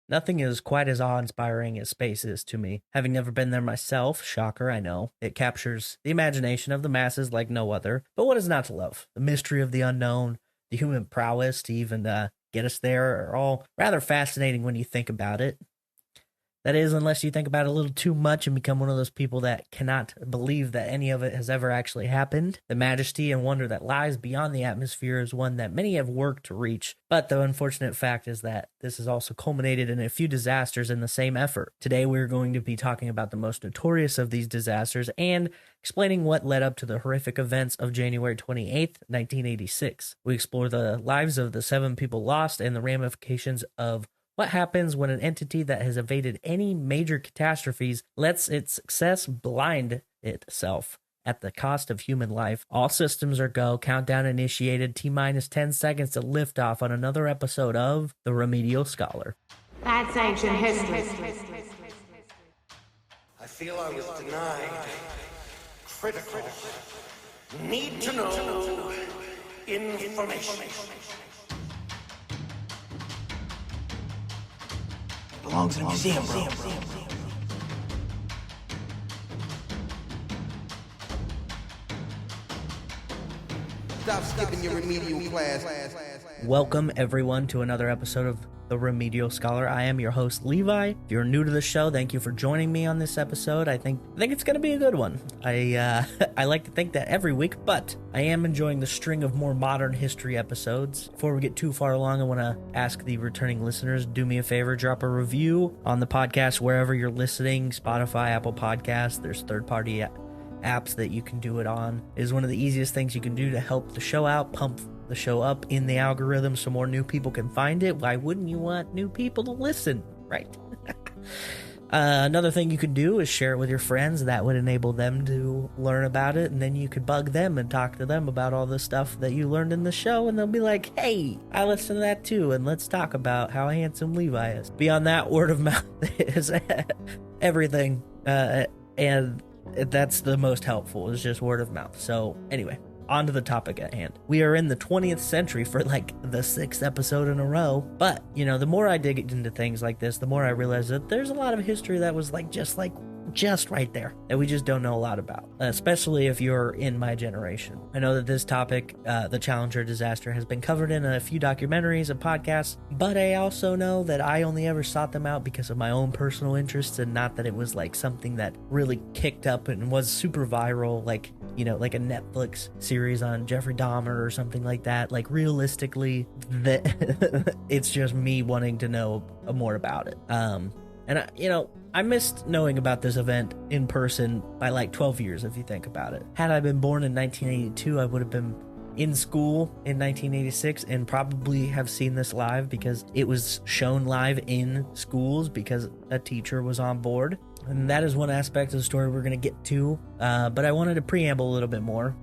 Nothing is quite as awe-inspiring as space is to me. Having never been there myself, shocker, I know, it captures the imagination of the masses like no other. But what is not to love? The mystery of the unknown, the human prowess to even get us there are all rather fascinating when you think about it. That is, unless you think about it a little too much and become one of those people that cannot believe that any of it has ever actually happened. The majesty and wonder that lies beyond the atmosphere is one that many have worked to reach, but the unfortunate fact is that this has also culminated in a few disasters in the same effort. Today we're going to be talking about the most notorious of these disasters and explaining what led up to the horrific events of January 28th, 1986. We explore the lives of the 7 people lost and the ramifications of what happens when an entity that has evaded any major catastrophes lets its success blind itself at the cost of human life? All systems are go. Countdown initiated. T-minus 10 seconds to liftoff on another episode of The Remedial Scholar. That's ancient history. I feel I was denied critical, need to know information. Belongs in a museum, bro. Stop skipping your remedial class. Welcome, everyone, to another episode of The Remedial Scholar. I am your host, Levi. If you're new to the show, thank you for joining me on this episode. I think it's going to be a good one. I like to think that every week, but I am enjoying the string of more modern history episodes. Before we get too far along, I want to ask the returning listeners, do me a favor, drop a review on the podcast wherever you're listening, Spotify, Apple Podcasts. There's third-party apps that you can do it on. It is one of the easiest things you can do to help the show out, pump the show up in the algorithm so more new people can find it. Why wouldn't you want new people to listen, right? Another thing you could do is share it with your friends. That would enable them to learn about it, and then you could bug them and talk to them about all the stuff that you learned in the show, and they'll be like, hey, I listened to that too, and let's talk about how handsome Levi is. Beyond that, word of mouth is everything, and that's the most helpful, is just word of mouth. So anyway, on to the topic at hand. We are in the 20th century for like the 6th episode in a row, but the more I dig into things like this, the more I realize that there's a lot of history that was just right there that we just don't know a lot about, especially if you're in my generation. I know that this topic, the Challenger disaster, has been covered in a few documentaries and podcasts, but I also know that I only ever sought them out because of my own personal interests, and not that it was like something that really kicked up and was super viral, like a Netflix series on Jeffrey Dahmer or something like that. Like, realistically, it's just me wanting to know more about it. And I missed knowing about this event in person by like 12 years, if you think about it. Had I been born in 1982, I would have been in school in 1986 and probably have seen this live because it was shown live in schools because a teacher was on board. And that is one aspect of the story we're going to get to, but I wanted to preamble a little bit more,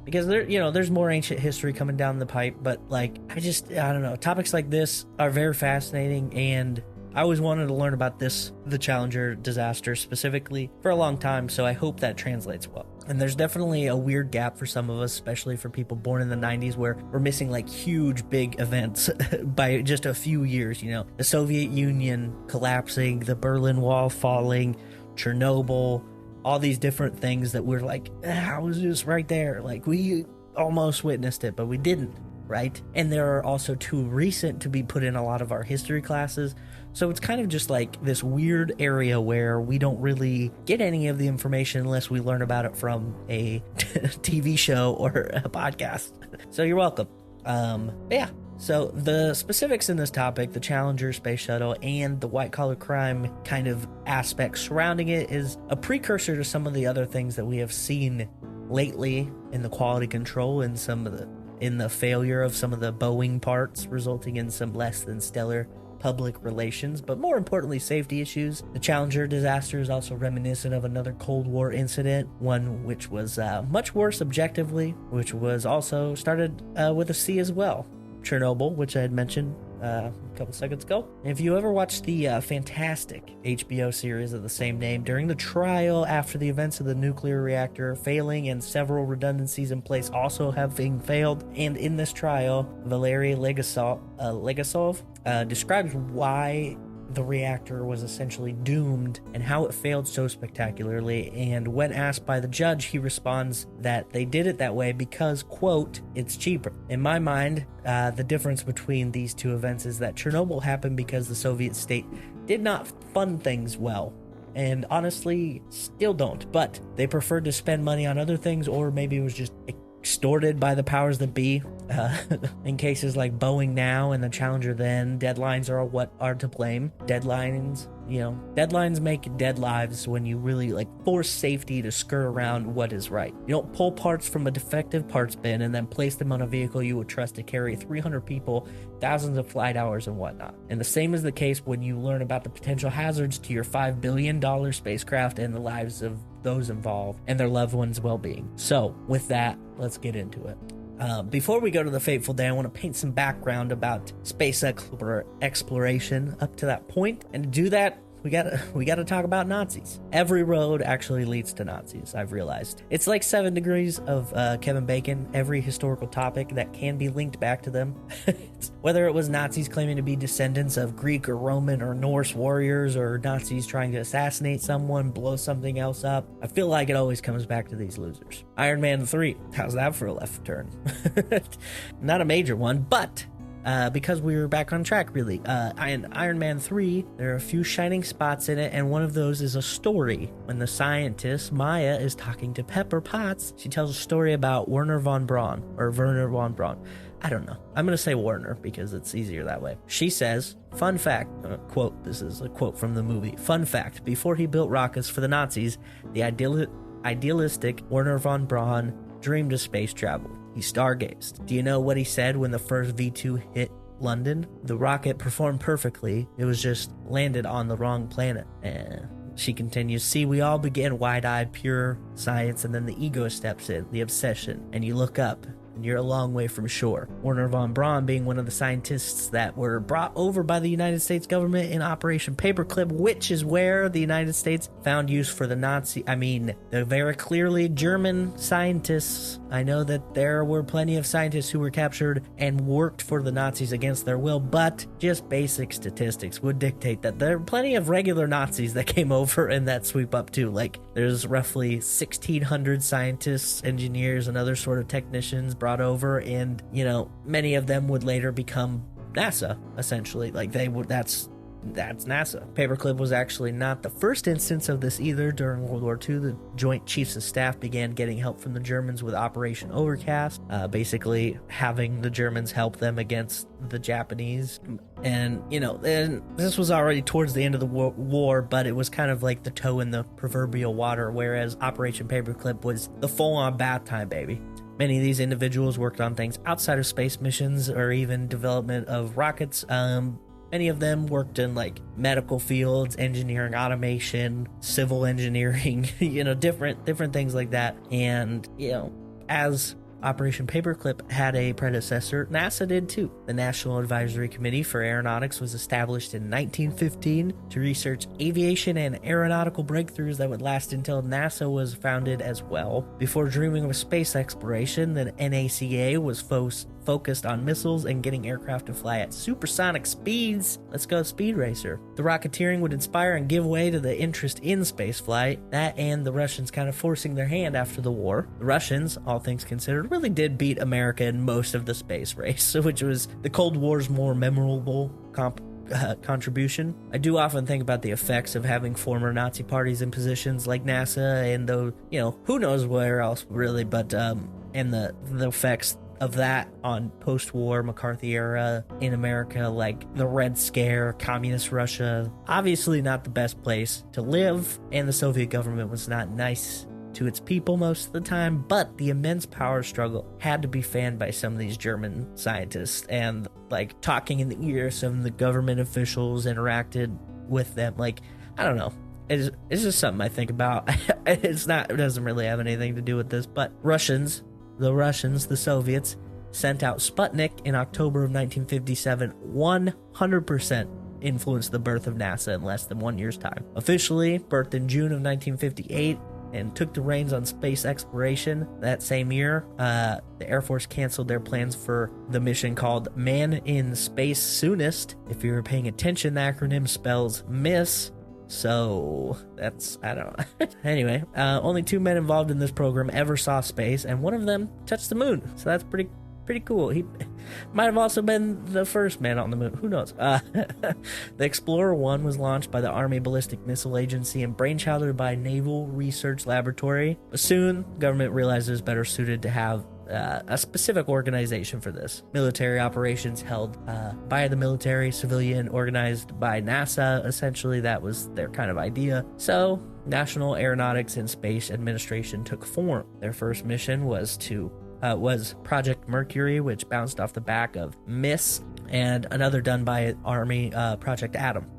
because there's more ancient history coming down the pipe, but I don't know, topics like this are very fascinating, and I always wanted to learn about the Challenger disaster specifically, for a long time, so I hope that translates well. And there's definitely a weird gap for some of us, especially for people born in the 90s, where we're missing like huge, big events by just a few years, the Soviet Union collapsing, the Berlin Wall falling, Chernobyl, all these different things that we're like, how was this right there? Like, we almost witnessed it, but we didn't, right? And there are also too recent to be put in a lot of our history classes. So it's kind of just like this weird area where we don't really get any of the information unless we learn about it from a TV show or a podcast. So you're welcome. Yeah. So the specifics in this topic, the Challenger Space Shuttle and the white-collar crime kind of aspect surrounding it, is a precursor to some of the other things that we have seen lately in the quality control and in the failure of some of the Boeing parts, resulting in some less than stellar public relations, but more importantly, safety issues. The Challenger disaster is also reminiscent of another Cold War incident, one which was much worse objectively, which was also started with a C as well. Chernobyl, which I had mentioned a couple seconds ago. If you ever watched the fantastic HBO series of the same name, during the trial after the events of the nuclear reactor failing and several redundancies in place also having failed, and in this trial, Valery Legasov describes why the reactor was essentially doomed and how it failed so spectacularly. And when asked by the judge, he responds that they did it that way because, quote, it's cheaper. In my mind, the difference between these two events is that Chernobyl happened because the Soviet state did not fund things well. And honestly, still don't. But they preferred to spend money on other things, or maybe it was just extorted by the powers that be. In cases like Boeing now and the Challenger then, deadlines are what are to blame. Deadlines make dead lives when you really force safety to skirt around what is right. You don't pull parts from a defective parts bin and then place them on a vehicle you would trust to carry 300 people, thousands of flight hours and whatnot. And the same is the case when you learn about the potential hazards to your $5 billion spacecraft and the lives of those involved and their loved ones' well-being. So with that, let's get into it. Before we go to the fateful day, I want to paint some background about space exploration up to that point. And to do that, we gotta talk about Nazis. Every road actually leads to Nazis, I've realized. It's like 7 degrees of Kevin Bacon. Every historical topic that can be linked back to them. Whether it was Nazis claiming to be descendants of Greek or Roman or Norse warriors, or Nazis trying to assassinate someone, blow something else up, I feel like it always comes back to these losers. Iron Man 3, how's that for a left turn? Not a major one, but because we were back on track, really. In Iron Man 3, there are a few shining spots in it, and one of those is a story. When the scientist, Maya, is talking to Pepper Potts, she tells a story about Werner von Braun. I don't know. I'm going to say Werner because it's easier that way. She says, fun fact, quote, this is a quote from the movie, fun fact, before he built rockets for the Nazis, the idealistic Werner von Braun dreamed of space travel. He stargazed. Do you know what he said when the first V2 hit London? The rocket performed perfectly. It was just landed on the wrong planet. She continues, see, we all begin wide-eyed, pure science, and then the ego steps in, the obsession, and you look up, and you're a long way from shore. Werner von Braun being one of the scientists that were brought over by the United States government in Operation Paperclip, which is where the United States found use for the very clearly German scientists. I know that there were plenty of scientists who were captured and worked for the Nazis against their will, but just basic statistics would dictate that there are plenty of regular Nazis that came over in that sweep up too. There's roughly 1,600 scientists, engineers, and other sort of technicians brought over, and many of them would later become NASA, essentially. That's NASA. Paperclip was actually not the first instance of this either. During World War II, the Joint Chiefs of Staff began getting help from the Germans with Operation Overcast, basically having the Germans help them against the Japanese. And this was already towards the end of the war, but it was kind of like the toe in the proverbial water, whereas Operation Paperclip was the full-on bath time, baby. Many of these individuals worked on things outside of space missions or even development of rockets. Many of them worked in medical fields, engineering, automation, civil engineering, different things like that. And, as Operation Paperclip had a predecessor, NASA did too. The National Advisory Committee for Aeronautics was established in 1915 to research aviation and aeronautical breakthroughs that would last until NASA was founded as well. Before dreaming of space exploration, the NACA was focused on missiles and getting aircraft to fly at supersonic speeds. Let's go Speed Racer. The rocketeering would inspire and give way to the interest in spaceflight, that and the Russians kind of forcing their hand after the war. The Russians, all things considered, really did beat America in most of the space race, which was the Cold War's more memorable contribution. I do often think about the effects of having former Nazi parties in positions like NASA, and though, who knows where else really, but and the effects of that on post-war McCarthy era in America, like the Red Scare, communist Russia. Obviously not the best place to live, and the Soviet government was not nice to its people most of the time, but the immense power struggle had to be fanned by some of these German scientists, and talking in the ears of the government officials, interacted with them. I don't know. It's just something I think about. It doesn't really have anything to do with this, but the Soviets, sent out Sputnik in October of 1957, 100% influenced the birth of NASA in less than 1 year's time. Officially, birthed in June of 1958, and took the reins on space exploration. That same year, the Air Force canceled their plans for the mission called Man in Space Soonest. If you were paying attention, the acronym spells miss. So that's, I don't know. Anyway, only 2 men involved in this program ever saw space, and one of them touched the moon. So that's pretty cool. He might have also been the first man on the moon. Who knows? The Explorer 1 was launched by the Army Ballistic Missile Agency and brainchilded by Naval Research Laboratory. But soon, government realized it was better suited to have a specific organization for this. Military operations held by the military, civilian organized by NASA. Essentially, that was their kind of idea. So, National Aeronautics and Space Administration took form. Their first mission was Project Mercury, which bounced off the back of MISS, and another done by Army, Project Atom,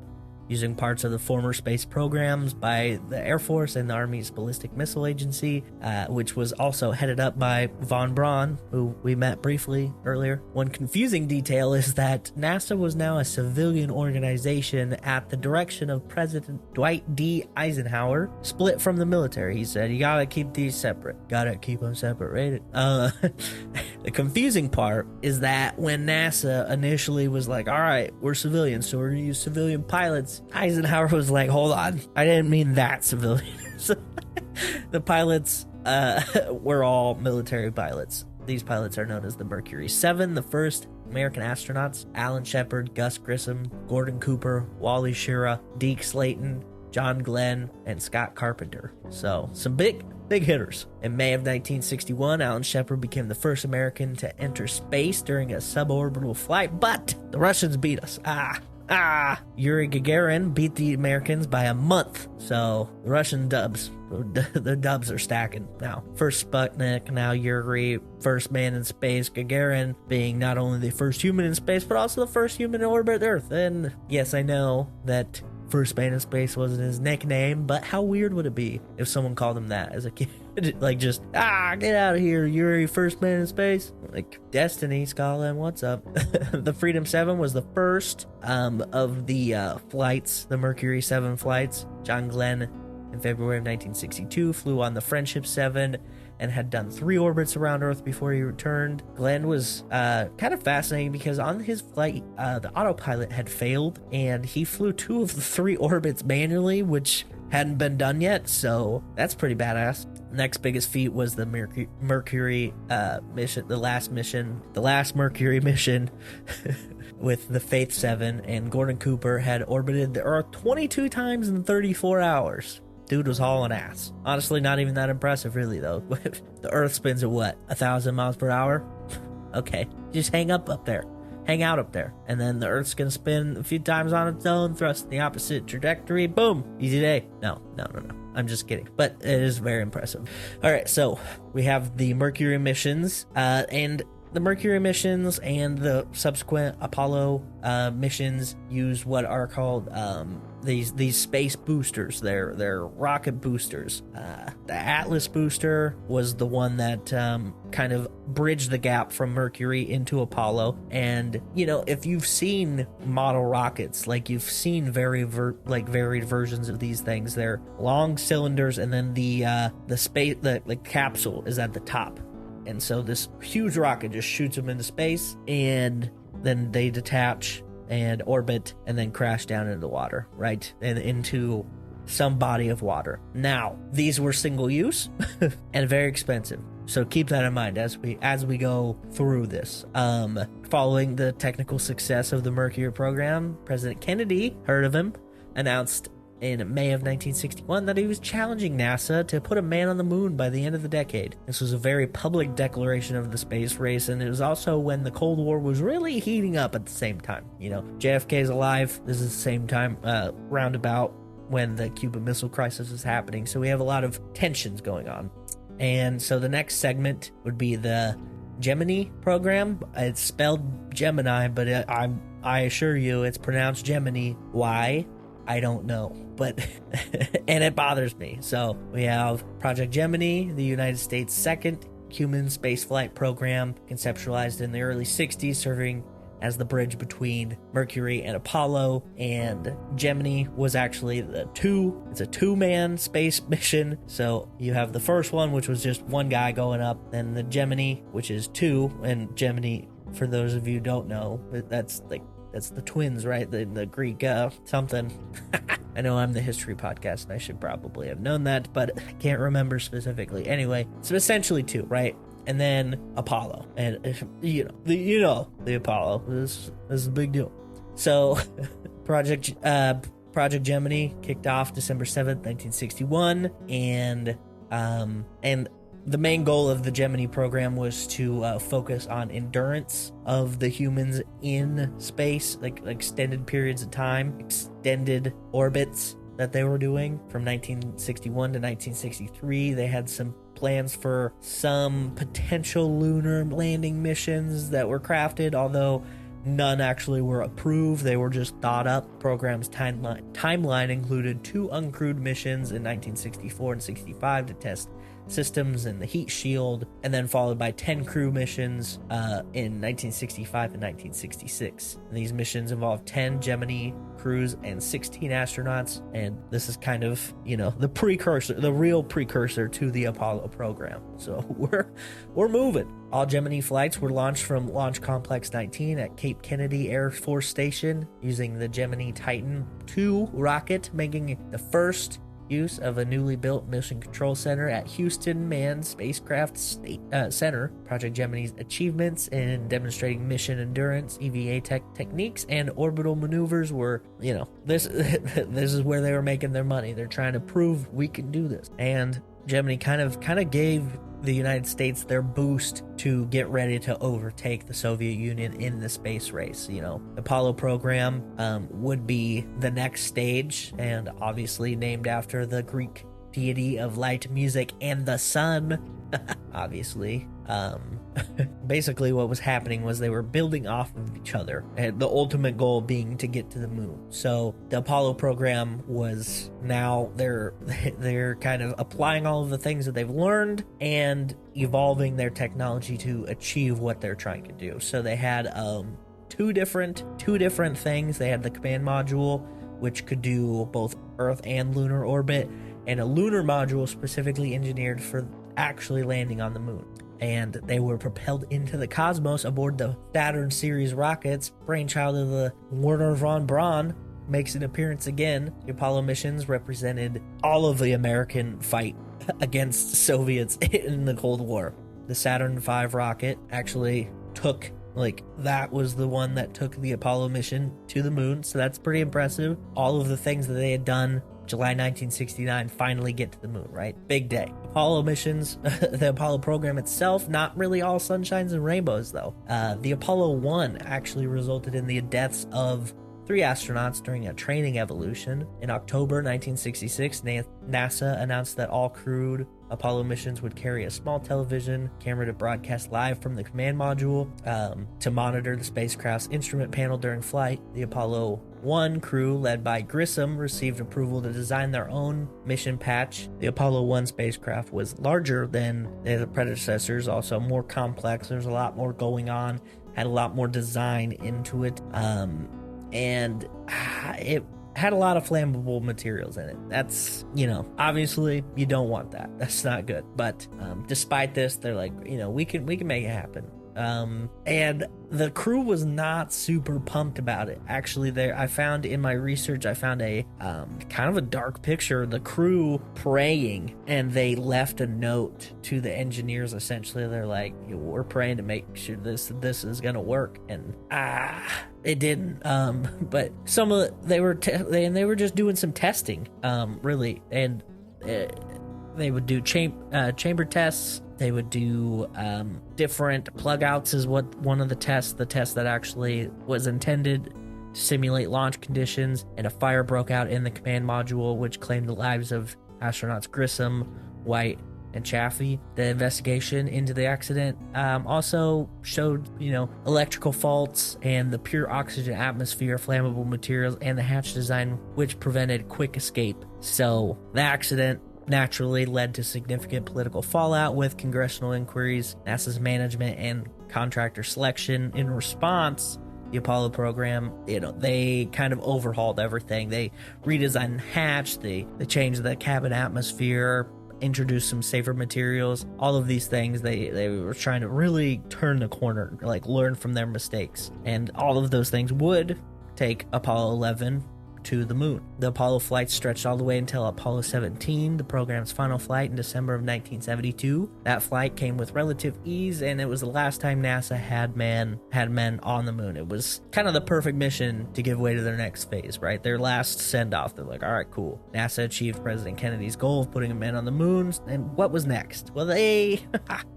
using parts of the former space programs by the Air Force and the Army's Ballistic Missile Agency, which was also headed up by von Braun, who we met briefly earlier. One confusing detail is that NASA was now a civilian organization at the direction of President Dwight D. Eisenhower, split from the military. He said, you gotta keep these separate. Gotta keep them separated. The confusing part is that when NASA initially was like, all right, we're civilians, so we're gonna use civilian pilots, Eisenhower was like, hold on, I didn't mean that civilians. The pilots were all military pilots. These pilots are known as the Mercury 7, the first American astronauts: Alan Shepard, Gus Grissom, Gordon Cooper, Wally Schirra, Deke Slayton, John Glenn, and Scott Carpenter. So, some big hitters. In May of 1961, Alan Shepard became the first American to enter space during a suborbital flight, but the Russians beat us. Yuri Gagarin beat the Americans by a month. So, the Russian dubs, the dubs are stacking now. First Sputnik, now Yuri, first man in space. Gagarin being not only the first human in space, but also the first human to orbit Earth. And yes, I know that first man in space wasn't his nickname, but how weird would it be if someone called him that as a kid? Like, just, get out of here, Yuri, first man in space. Like, Destiny, Scotland, what's up? The Freedom 7 was the first of the flights, the Mercury 7 flights. John Glenn, in February of 1962, flew on the Friendship 7 and had done 3 orbits around Earth before he returned. Glenn was kind of fascinating because on his flight, the autopilot had failed, and he flew 2 of the 3 orbits manually, which hadn't been done yet, so that's pretty badass. Next biggest feat was the Mercury mission, the last Mercury mission with the Faith 7, and Gordon Cooper had orbited the Earth 22 times in 34 hours. Dude was hauling ass. Honestly, not even that impressive, really, though. The Earth spins at what, 1,000 miles per hour? Okay, just hang out up there, and then the Earth's gonna spin a few times on its own, thrust in the opposite trajectory, boom, easy day. No, I'm just kidding, but it is very impressive. All right, so we have the Mercury missions, and the Mercury missions and the subsequent Apollo missions use what are called these space boosters. They're rocket boosters. The Atlas booster was the one that kind of bridged the gap from Mercury into Apollo. And if you've seen model rockets, like you've seen varied versions of these things, they're long cylinders, and then the capsule is at the top. And so this huge rocket just shoots them into space, and then they detach and orbit and then crash down into the water, right? And into some body of water. Now, these were single use and very expensive. So keep that in mind as we go through this. Following the technical success of the Mercury program, President Kennedy, heard of him, announced in May of 1961 that he was challenging NASA to put a man on the moon by the end of the decade. This was a very public declaration of the space race, and it was also when the Cold War was really heating up at the same time. JFK's alive. This is the same time, roundabout when the Cuban Missile Crisis is happening, so we have a lot of tensions going on. And so the next segment would be the Gemini program. It's spelled Gemini, but I assure you it's pronounced Gemini. Why? I don't know, but and it bothers me. So we have Project Gemini, the United States' second human spaceflight program, conceptualized in the early 60s, serving as the bridge between Mercury and Apollo, and Gemini was actually it's a two-man space mission. So you have the first one, which was just one guy going up, then the Gemini, which is two, and Gemini, for those of you who don't know, that's the twins, right? The Greek something. I know I'm the history podcast and I should probably have known that, but I can't remember specifically. Anyway, so essentially two, right? And then Apollo, and the Apollo. This is a big deal. So Project Gemini kicked off December 7th, 1961, and the main goal of the Gemini program was to focus on endurance of the humans in space, like extended periods of time, extended orbits that they were doing from 1961 to 1963. They had some plans for some potential lunar landing missions that were crafted, although none actually were approved. They were just thought up. Program's timeline included 2 uncrewed missions in 1964 and 65 to test systems and the heat shield, and then followed by 10 crew missions in 1965 and 1966. And these missions involved 10 Gemini crews and 16 astronauts, and this is kind of, the real precursor to the Apollo program. So we're moving. All Gemini flights were launched from Launch Complex 19 at Cape Kennedy Air Force Station using the Gemini Titan II rocket, making the first use of a newly built Mission Control Center at Houston Manned Spacecraft Center. Project Gemini's achievements in demonstrating mission endurance, EVA techniques, and orbital maneuvers were, this is where they were making their money. They're trying to prove we can do this. And Gemini kind of gave the United States their boost to get ready to overtake the Soviet Union in the space race. The Apollo program would be the next stage, and obviously named after the Greek deity of light, music, and the sun. Obviously. Basically what was happening was they were building off of each other, and the ultimate goal being to get to the moon. So the Apollo program was now they're kind of applying all of the things that they've learned and evolving their technology to achieve what they're trying to do. So they had two different things. They had the command module, which could do both Earth and lunar orbit, and a lunar module specifically engineered for actually landing on the moon. And they were propelled into the cosmos aboard the Saturn series rockets. Brainchild of the Werner von Braun makes an appearance again. The Apollo missions represented all of the American fight against the Soviets in the Cold War. The Saturn V rocket actually that was the one that took the Apollo mission to the moon, so that's pretty impressive. All of the things that they had done July 1969 finally get to the moon, right? Big day. Apollo missions, the Apollo program itself, not really all sunshines and rainbows though. The Apollo 1 actually resulted in the deaths of 3 astronauts during a training evolution. In October 1966, NASA announced that all crewed Apollo missions would carry a small television camera to broadcast live from the command module to monitor the spacecraft's instrument panel during flight. The Apollo 1 crew, led by Grissom, received approval to design their own mission patch. The Apollo 1 spacecraft was larger than the predecessors, also more complex. There's a lot more going on, had a lot more design into it, and it had a lot of flammable materials in it. That's, obviously you don't want that. That's not good. But despite this, they're like, we can make it happen. And the crew was not super pumped about it. Actually, I found in my research, a kind of a dark picture of the crew praying, and they left a note to the engineers. Essentially, they're like, we're praying to make sure this is gonna work, and it didn't. But some of they were just doing some testing, really, and they would do chamber tests. They would do different plug outs is what one of the tests that actually was intended to simulate launch conditions, and a fire broke out in the command module, which claimed the lives of astronauts Grissom, White, and Chaffee. The investigation into the accident also showed, electrical faults and the pure oxygen atmosphere, flammable materials, and the hatch design, which prevented quick escape. So the accident naturally led to significant political fallout, with congressional inquiries, NASA's management, and contractor selection. In response, the Apollo program, they kind of overhauled everything. They redesigned the hatch, they changed the cabin atmosphere, introduced some safer materials, all of these things. They were trying to really turn the corner, like learn from their mistakes. And all of those things would take Apollo 11 to the moon. The Apollo flights stretched all the way until Apollo 17, the program's final flight in December of 1972. That flight came with relative ease, and it was the last time NASA had men on the moon. It was kind of the perfect mission to give way to their next phase, right? Their last send-off. They're like, all right, cool. NASA achieved President Kennedy's goal of putting a man on the moon, and what was next? Well, they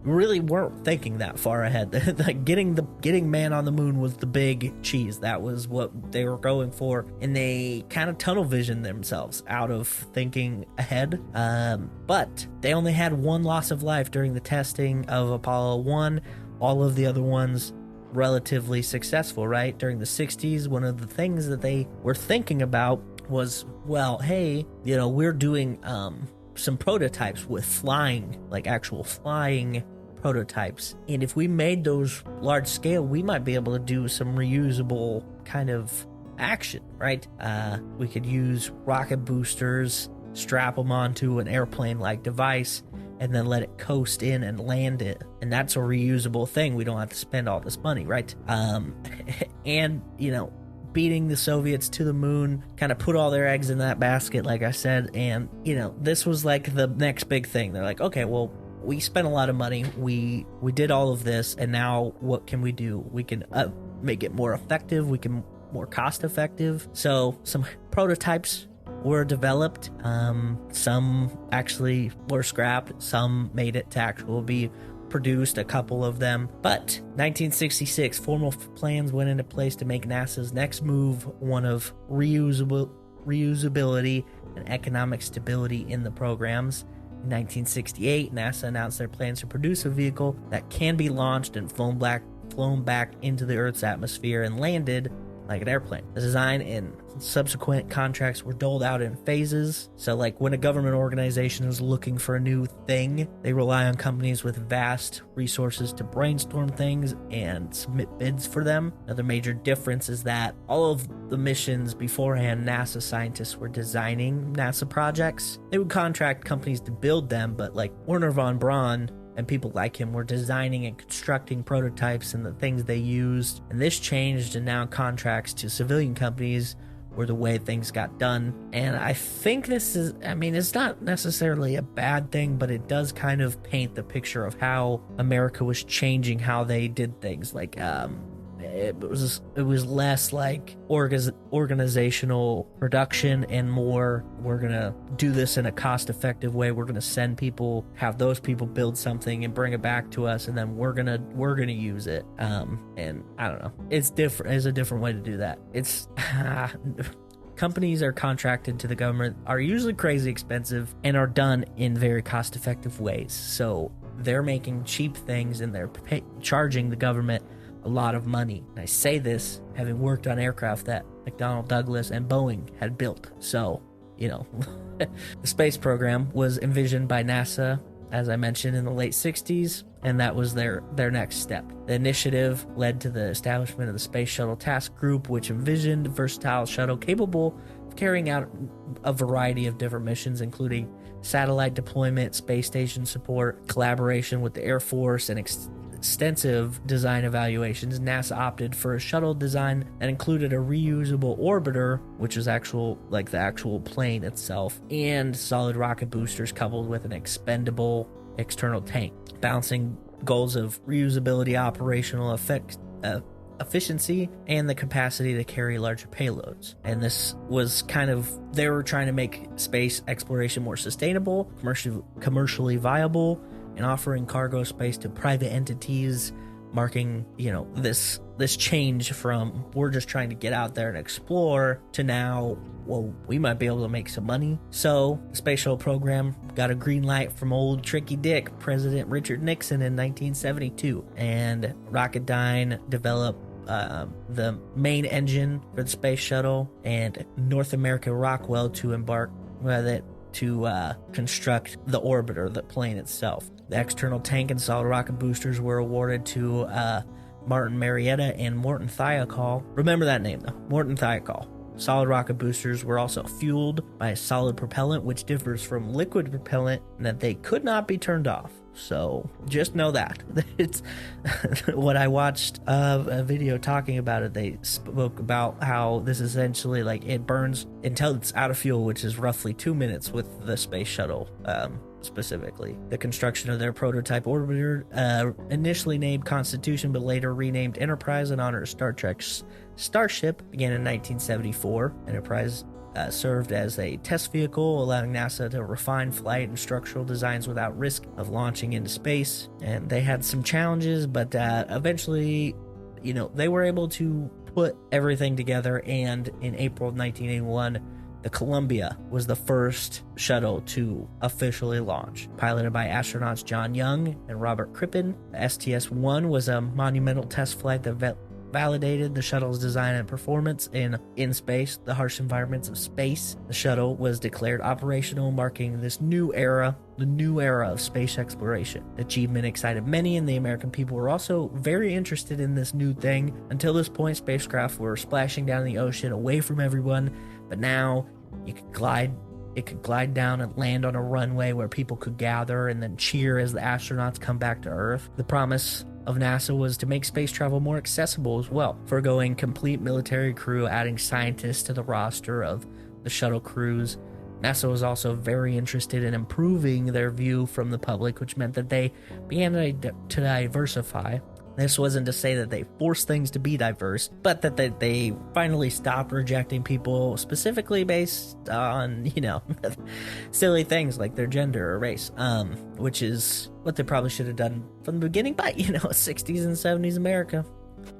really weren't thinking that far ahead. Like getting man on the moon was the big cheese. That was what they were going for, and they kind of tunnel vision themselves out of thinking ahead. But they only had one loss of life during the testing of Apollo 1. All of the other ones relatively successful, right? During the 60s, one of the things that they were thinking about was, well, hey, we're doing some prototypes with flying, like actual flying prototypes. And if we made those large scale, we might be able to do some reusable kind of action, right? We could use rocket boosters, strap them onto an airplane-like device, and then let it coast in and land it. And that's a reusable thing. We don't have to spend all this money, right? And, beating the Soviets to the moon kind of put all their eggs in that basket, like I said. And, this was like the next big thing. They're like, okay, well, we spent a lot of money. We did all of this, and now what can we do? We can make it more effective. We can more cost effective. So some prototypes were developed. Some actually were scrapped. Some made it to actually be produced, a couple of them. But 1966, formal plans went into place to make NASA's next move one of reusability and economic stability in the programs. In 1968, NASA announced their plans to produce a vehicle that can be launched and flown back into the Earth's atmosphere and landed like an airplane. The design and subsequent contracts were doled out in phases. So like when a government organization is looking for a new thing, they rely on companies with vast resources to brainstorm things and submit bids for them. Another major difference is that all of the missions beforehand, NASA scientists were designing NASA projects. They would contract companies to build them, but like Wernher von Braun and people like him were designing and constructing prototypes and the things they used. And this changed, and now contracts to civilian companies were the way things got done. And I think this is, it's not necessarily a bad thing, but it does kind of paint the picture of how America was changing how they did things. Like, it was less like organizational production and more, we're gonna do this in a cost-effective way. We're gonna send people, have those people build something and bring it back to us, and then we're gonna use it. And I don't know, it's different. It's a different way to do that. It's companies are contracted to the government, are usually crazy expensive, and are done in very cost-effective ways. So they're making cheap things, and they're charging the government a lot of money. And I say this having worked on aircraft that McDonnell Douglas and Boeing had built. So, the space program was envisioned by NASA, as I mentioned, in the late 60s, and that was their next step. The initiative led to the establishment of the Space Shuttle Task Group, which envisioned a versatile shuttle capable of carrying out a variety of different missions, including satellite deployment, space station support, collaboration with the Air Force, and extensive design evaluations. NASA opted for a shuttle design that included a reusable orbiter, which is the actual plane itself, and solid rocket boosters coupled with an expendable external tank, balancing goals of reusability, operational efficiency, and the capacity to carry larger payloads. And this was they were trying to make space exploration more sustainable, commercially viable, and offering cargo space to private entities, marking, this change from we're just trying to get out there and explore to now, well, we might be able to make some money. So the Space Shuttle program got a green light from old Tricky Dick, President Richard Nixon, in 1972. And Rocketdyne developed the main engine for the Space Shuttle, and North American Rockwell to embark with it to construct the orbiter, the plane itself. The external tank and solid rocket boosters were awarded to Martin Marietta and Morton Thiokol. Remember that name though, Morton Thiokol. Solid rocket boosters were also fueled by a solid propellant, which differs from liquid propellant in that they could not be turned off. So just know that. It's when I watched a video talking about it, they spoke about how this essentially, like, it burns until it's out of fuel, which is roughly 2 minutes with the Space Shuttle. Specifically, the construction of their prototype orbiter, initially named Constitution but later renamed Enterprise in honor of Star Trek's Starship, began in 1974. Enterprise served as a test vehicle, allowing NASA to refine flight and structural designs without risk of launching into space. And they had some challenges, but eventually, they were able to put everything together. And in April of 1981, the Columbia was the first shuttle to officially launch. Piloted by astronauts John Young and Robert Crippen, the STS-1 was a monumental test flight that validated the shuttle's design and performance in space, the harsh environments of space. The shuttle was declared operational, marking this new era, the new era of space exploration. The achievement excited many, and the American people were also very interested in this new thing. Until this point, spacecraft were splashing down the ocean away from everyone, but now it could glide down and land on a runway where people could gather and then cheer as the astronauts come back to Earth. The promise of NASA was to make space travel more accessible as well, foregoing complete military crew, adding scientists to the roster of the shuttle crews. NASA was also very interested in improving their view from the public, which meant that they began to diversify. This wasn't to say that they forced things to be diverse, but that they finally stopped rejecting people specifically based on, silly things like their gender or race, which is what they probably should have done from the beginning, but, 60s and 70s America.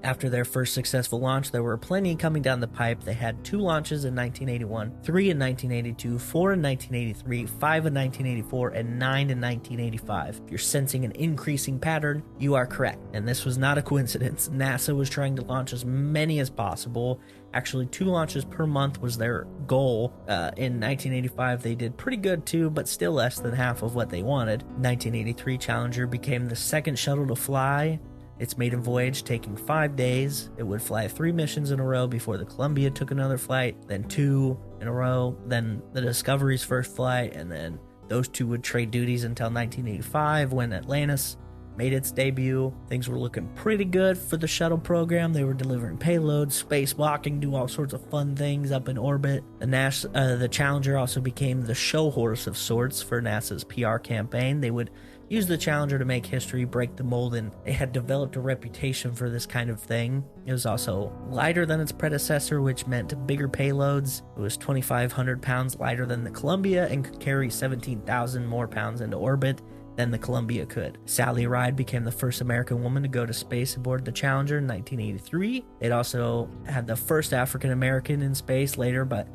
After their first successful launch, there were plenty coming down the pipe. They had 2 launches in 1981, 3 in 1982, 4 in 1983, 5 in 1984, and 9 in 1985. If you're sensing an increasing pattern, you are correct. And this was not a coincidence. NASA was trying to launch as many as possible. Actually, 2 launches per month was their goal. In 1985, they did pretty good too, but still less than half of what they wanted. 1983 Challenger became the second shuttle to fly its maiden voyage, taking 5 days. It would fly 3 missions in a row before the Columbia took another flight, then 2 in a row, then the Discovery's first flight, and then those 2 would trade duties until 1985 when Atlantis made its debut. Things were looking pretty good for the shuttle program. They were delivering payloads, spacewalking, do all sorts of fun things up in orbit. The Challenger also became the show horse of sorts for NASA's PR campaign. They would use the Challenger to make history, break the mold, and it had developed a reputation for this kind of thing. It was also lighter than its predecessor, which meant bigger payloads. It was 2,500 pounds lighter than the Columbia and could carry 17,000 more pounds into orbit than the Columbia could. Sally Ride became the first American woman to go to space aboard the Challenger in 1983. It also had the first African American in space later, but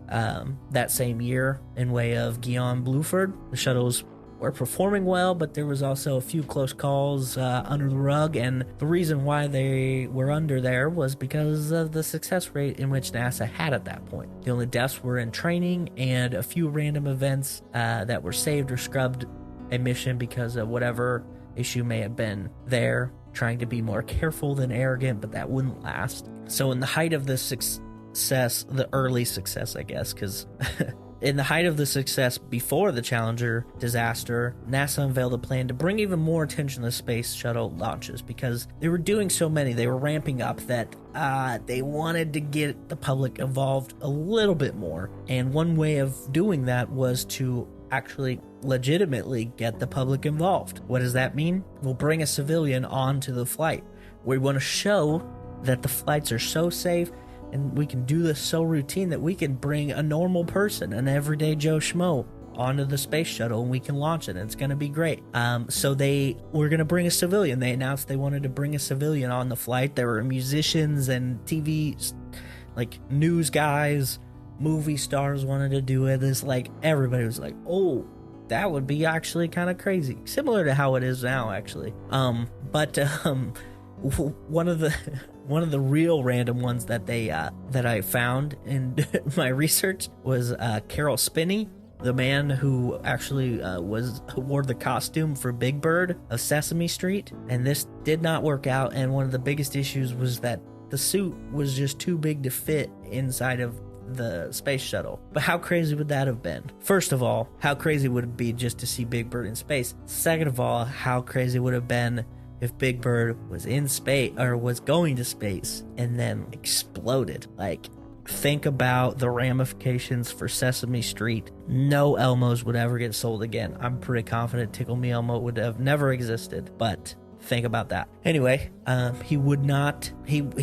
that same year, in way of Guion Bluford. The shuttles were performing well, but there was also a few close calls under the rug, and the reason why they were under there was because of the success rate in which NASA had at that point. The only deaths were in training and a few random events that were saved or scrubbed a mission because of whatever issue may have been there, trying to be more careful than arrogant, but that wouldn't last. So in the height of the success, the early success, I guess, because in the height of the success before the Challenger disaster, NASA unveiled a plan to bring even more attention to space shuttle launches because they were doing so many, they were ramping up that they wanted to get the public involved a little bit more. And one way of doing that was to actually legitimately get the public involved. What does that mean? We'll bring a civilian onto the flight. We want to show that the flights are so safe and we can do this so routine that we can bring a normal person, an everyday Joe Schmo, onto the space shuttle and we can launch it and it's going to be great. So they were going to bring a civilian. They announced they wanted to bring a civilian on the flight. There were musicians and TV, like news guys, movie stars wanted to do it. It's like everybody was like, oh, that would be actually kind of crazy. Similar to how it is now, actually. But one of the real random ones that I found in my research was Carol Spinney. the man who actually wore the costume for Big Bird of Sesame Street, and this did not work out. And one of the biggest issues was that the suit was just too big to fit inside of the space shuttle. But how crazy would that have been? First of all, how crazy would it be just to see Big Bird in space? Second of all, how crazy would it have been if Big Bird was in space, or was going to space, and then exploded? Like, think about the ramifications for Sesame Street. No Elmos would ever get sold again. I'm pretty confident Tickle Me Elmo would have never existed, but think about that. Anyway, he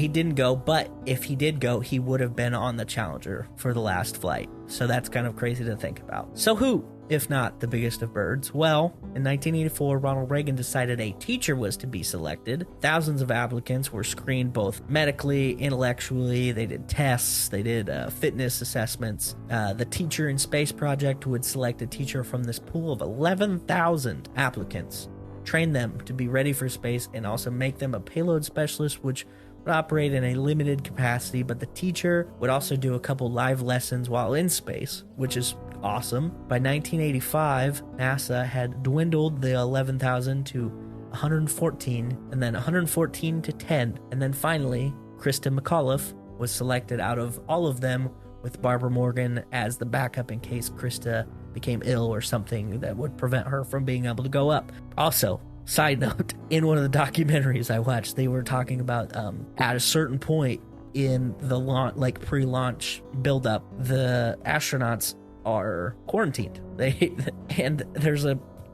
didn't go, but if he did go, he would have been on the Challenger for the last flight. So that's kind of crazy to think about. So who, if not the biggest of birds? Well, in 1984, Ronald Reagan decided a teacher was to be selected. Thousands of applicants were screened both medically, intellectually. They did tests, they did fitness assessments. The Teacher in Space project would select a teacher from this pool of 11,000 applicants, train them to be ready for space, and also make them a payload specialist, which would operate in a limited capacity. But the teacher would also do a couple live lessons while in space, which is awesome. By 1985, NASA had dwindled the 11,000 to 114, and then 114 to 10, and then finally Krista McAuliffe was selected out of all of them, with Barbara Morgan as the backup in case Krista became ill or something that would prevent her from being able to go up. Also, side note, in one of the documentaries I watched, they were talking about at a certain point in the pre-launch buildup, the astronauts are quarantined.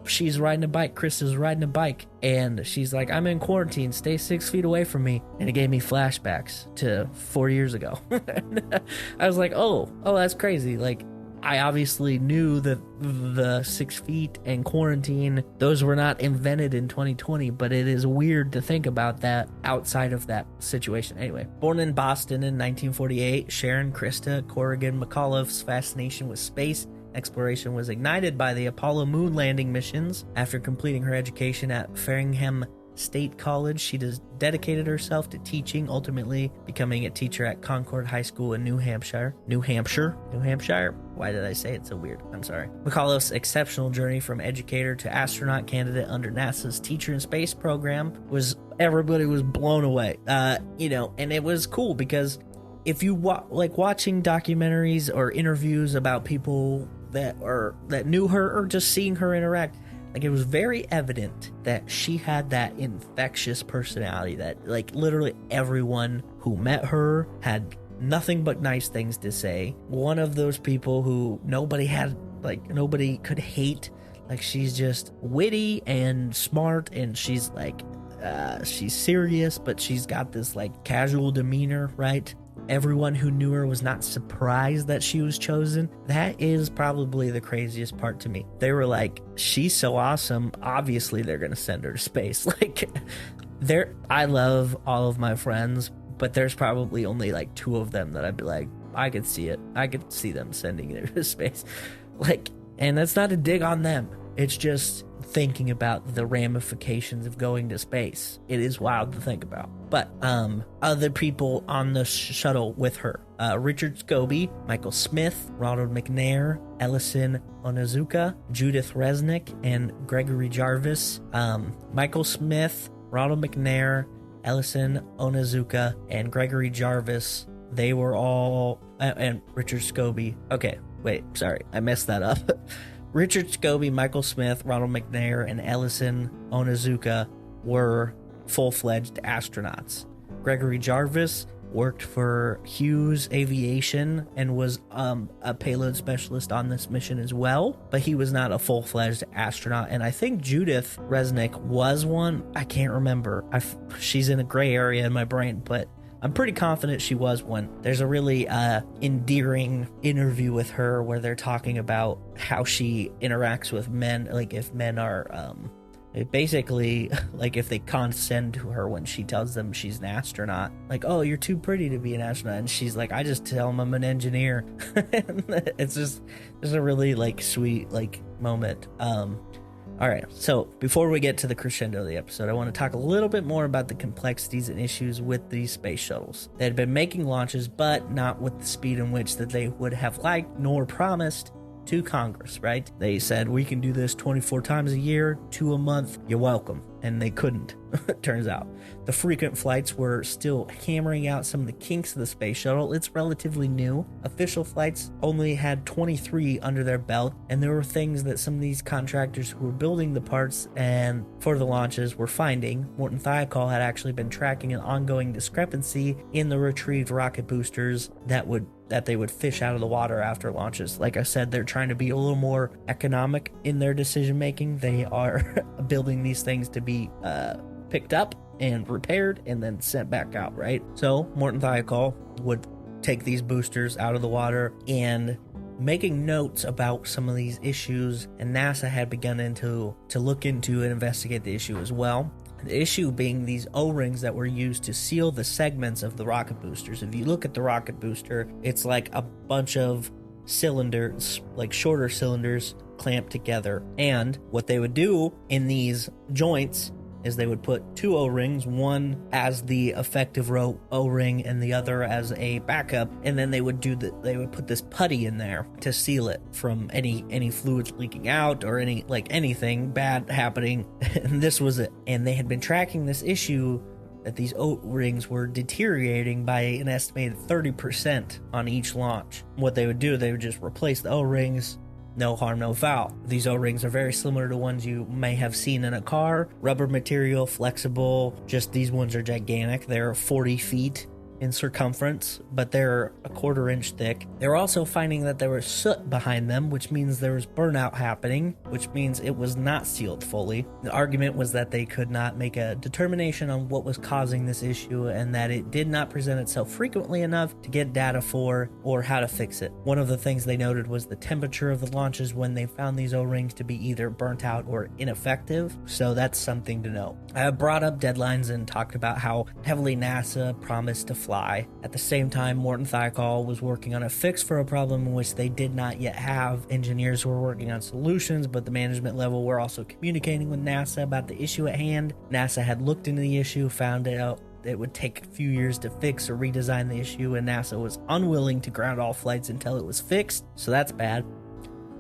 She's riding a bike, Krista's riding a bike, and she's like, I'm in quarantine, stay 6 feet away from me. And it gave me flashbacks to 4 years ago. I was like, oh, that's crazy. Like, I obviously knew that the 6 feet and quarantine, those were not invented in 2020, but it is weird to think about that outside of that situation. Anyway, born in Boston in 1948, Sharon Krista Corrigan McAuliffe's fascination with space exploration was ignited by the Apollo moon landing missions. After completing her education at Farringham State College, she dedicated herself to teaching, ultimately becoming a teacher at Concord High School in New Hampshire. Why did I say it so weird? I'm sorry. McAuliffe's exceptional journey from educator to astronaut candidate under NASA's Teacher in Space program everybody was blown away. And it was cool because if you watching documentaries or interviews about people that knew her or just seeing her interact, like, it was very evident that she had that infectious personality that, like, literally everyone who met her had nothing but nice things to say. One of those people who nobody could hate. Like, she's just witty and smart, and she's like, she's serious, but she's got this, like, casual demeanor, right? Everyone who knew her was not surprised that she was chosen. That is probably the craziest part to me. They were like, she's so awesome, obviously they're gonna send her to space. Like, I love all of my friends, but there's probably only like 2 of them that I'd be like, I could see it. I could see them sending her to space. Like, and that's not a dig on them. It's just thinking about the ramifications of going to space. It is wild to think about. But other people on the shuttle with her: Richard Scobie, Michael Smith, Ronald McNair, Ellison Onizuka, Judith Resnick, and Gregory Jarvis. Michael Smith, Ronald McNair, Ellison Onizuka, and Gregory Jarvis, they were all... and Richard Scobie. Okay, wait, sorry, I messed that up. Richard Scobie, Michael Smith, Ronald McNair, and Ellison Onizuka were full-fledged astronauts. Gregory Jarvis worked for Hughes Aviation and was a payload specialist on this mission as well, but he was not a full-fledged astronaut. And I think Judith Resnick was one. I can't remember. She's in a gray area in my brain, but I'm pretty confident she was one. There's a really endearing interview with her where they're talking about how she interacts with men, like if men are basically, like if they condescend to her when she tells them she's an astronaut, like, oh, you're too pretty to be an astronaut, and she's like, I just tell them I'm an engineer. It's a really like sweet like moment. All right, so before we get to the crescendo of the episode, I want to talk a little bit more about the complexities and issues with these space shuttles. They had been making launches, but not with the speed in which that they would have liked nor promised, to Congress, right? They said, we can do this 24 times a year, 2 a month, you're welcome. And they couldn't, it turns out. The frequent flights were still hammering out some of the kinks of the space shuttle. It's relatively new. Official flights only had 23 under their belt, and there were things that some of these contractors who were building the parts and for the launches were finding. Morton Thiokol had actually been tracking an ongoing discrepancy in the retrieved rocket boosters that they would fish out of the water after launches. Like I said, they're trying to be a little more economic in their decision making. They are building these things to be picked up and repaired and then sent back out, right? So Morton Thiokol would take these boosters out of the water and making notes about some of these issues, and NASA had begun to look into and investigate the issue as well. The issue being these O-rings that were used to seal the segments of the rocket boosters. If you look at the rocket booster, it's like a bunch of cylinders, like shorter cylinders clamped together. And what they would do in these joints is they would put 2 O-rings, one as the effective O-ring and the other as a backup, and then they would put this putty in there to seal it from any fluids leaking out or anything bad happening. And this was it. And they had been tracking this issue that these O-rings were deteriorating by an estimated 30% on each launch. What they would do, they would just replace the O-rings. No harm, no foul. These O-rings are very similar to ones you may have seen in a car. Rubber material, flexible, just these ones are gigantic. They're 40 feet in circumference, but they're a 1/4 inch thick. They were also finding that there was soot behind them, which means there was burnout happening, which means it was not sealed fully. The argument was that they could not make a determination on what was causing this issue and that it did not present itself frequently enough to get data for or how to fix it. One of the things they noted was the temperature of the launches when they found these O-rings to be either burnt out or ineffective, so that's something to know. I brought up deadlines and talked about how heavily NASA promised to fly. At the same time, Morton Thiokol was working on a fix for a problem in which they did not yet have. Engineers were working on solutions, but the management level were also communicating with NASA about the issue at hand. NASA had looked into the issue, found out it would take a few years to fix or redesign the issue, and NASA was unwilling to ground all flights until it was fixed, so that's bad.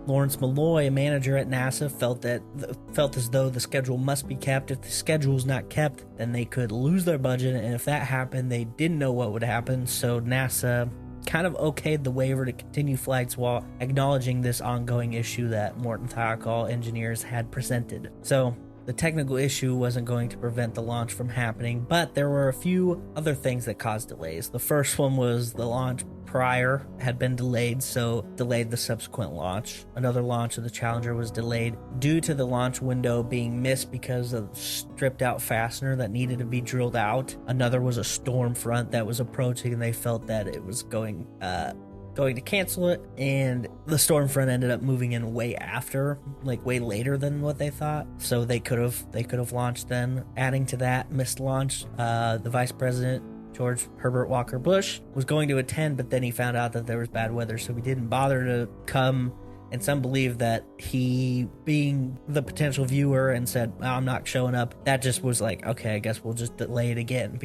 Lawrence Malloy, a manager at NASA, felt as though the schedule must be kept. If the schedule's not kept, then they could lose their budget, and if that happened, they didn't know what would happen, so NASA kind of okayed the waiver to continue flights while acknowledging this ongoing issue that Morton Thiokol engineers had presented. So the technical issue wasn't going to prevent the launch from happening, but there were a few other things that caused delays. The first one was the launch prior had been delayed, so delayed the subsequent launch. Another launch of the Challenger was delayed due to the launch window being missed because of stripped out fastener that needed to be drilled out. Another was a storm front that was approaching, and they felt that it was going to cancel it, and the storm front ended up moving in way later than what they thought, so they could have launched then. Adding to that missed launch, the vice president George Herbert Walker Bush was going to attend, but then he found out that there was bad weather, so he didn't bother to come. And some believe that he, being the potential viewer, and said, I'm not showing up, that just was like, okay, I guess we'll just delay it again.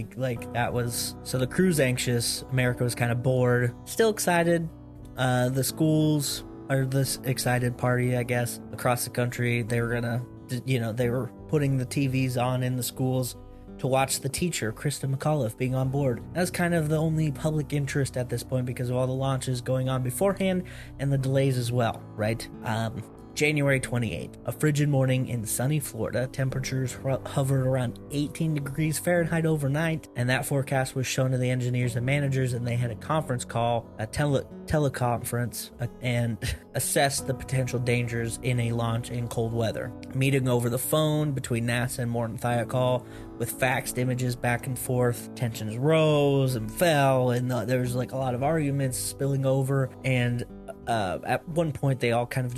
So the crew's anxious, America was kind of bored, still excited. The schools are this excited party, I guess, across the country. They were they were putting the TVs on in the schools to watch the teacher, Krista McAuliffe, being on board. That's kind of the only public interest at this point because of all the launches going on beforehand and the delays as well, right? January 28th, a frigid morning in sunny Florida. Temperatures hovered around 18 degrees Fahrenheit overnight, and that forecast was shown to the engineers and managers, and they had a conference call, a teleconference, and assessed the potential dangers in a launch in cold weather. A meeting over the phone between NASA and Morton Thiokol with faxed images back and forth. Tensions rose and fell, and there was a lot of arguments spilling over, and at one point they all kind of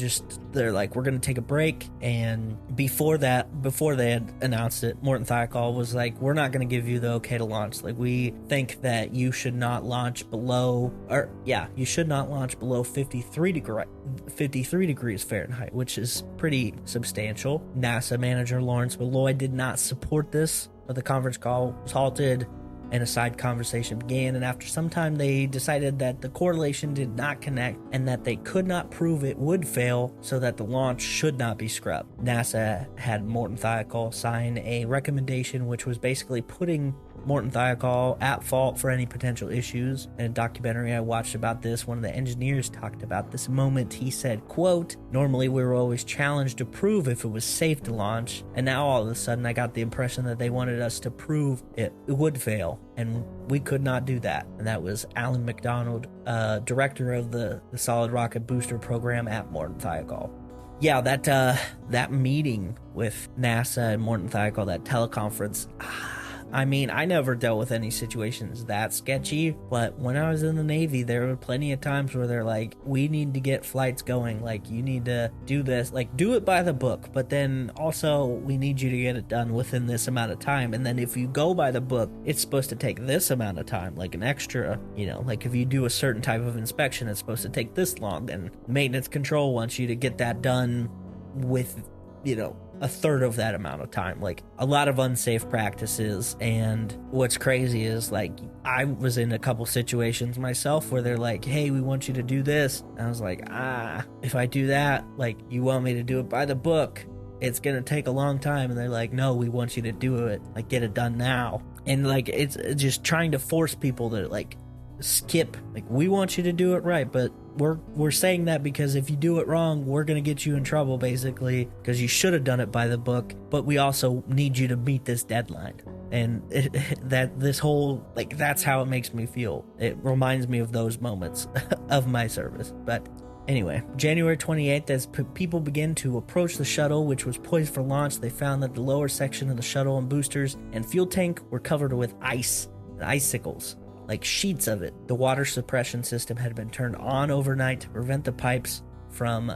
they're like, we're going to take a break. And before they had announced it, Morton Thiokol was like, we're not going to give you the okay to launch. We think that you should not launch below 53 degrees Fahrenheit, which is pretty substantial. NASA manager Lawrence Malloy did not support this, but the conference call was halted, and a side conversation began, and after some time they decided that the correlation did not connect and that they could not prove it would fail, so that the launch should not be scrubbed. NASA had Morton Thiokol sign a recommendation which was basically putting Morton Thiokol at fault for any potential issues. In a documentary I watched about this, one of the engineers talked about this moment. He said, quote, "Normally we were always challenged to prove if it was safe to launch, and now all of a sudden I got the impression that they wanted us to prove it would fail, and we could not do that." And that was Alan McDonald, director of the Solid Rocket Booster program at Morton Thiokol. Yeah, that meeting with NASA and Morton Thiokol, that teleconference, I mean, I never dealt with any situations that sketchy, but when I was in the Navy, there were plenty of times where they're like, we need to get flights going. Like, you need to do this, like, do it by the book, but then also we need you to get it done within this amount of time. And then if you go by the book, it's supposed to take this amount of time, like an extra, like if you do a certain type of inspection, it's supposed to take this long. And maintenance control wants you to get that done with, a third of that amount of time. Like, a lot of unsafe practices. And what's crazy is, like, I was in a couple situations myself where they're like, hey, we want you to do this, and I was like, if I do that, like, you want me to do it by the book, it's gonna take a long time. And they're like, no, we want you to do it, like, get it done now. And like, it's just trying to force people to like skip, like, we want you to do it right, but we're saying that because if you do it wrong, we're gonna get you in trouble, basically, because you should have done it by the book, but we also need you to meet this deadline. And this whole, like, that's how it makes me feel. It reminds me of those moments of my service. But anyway, January 28th, as people begin to approach the shuttle, which was poised for launch, they found that the lower section of the shuttle and boosters and fuel tank were covered with ice and icicles, like sheets of it. The water suppression system had been turned on overnight to prevent the pipes from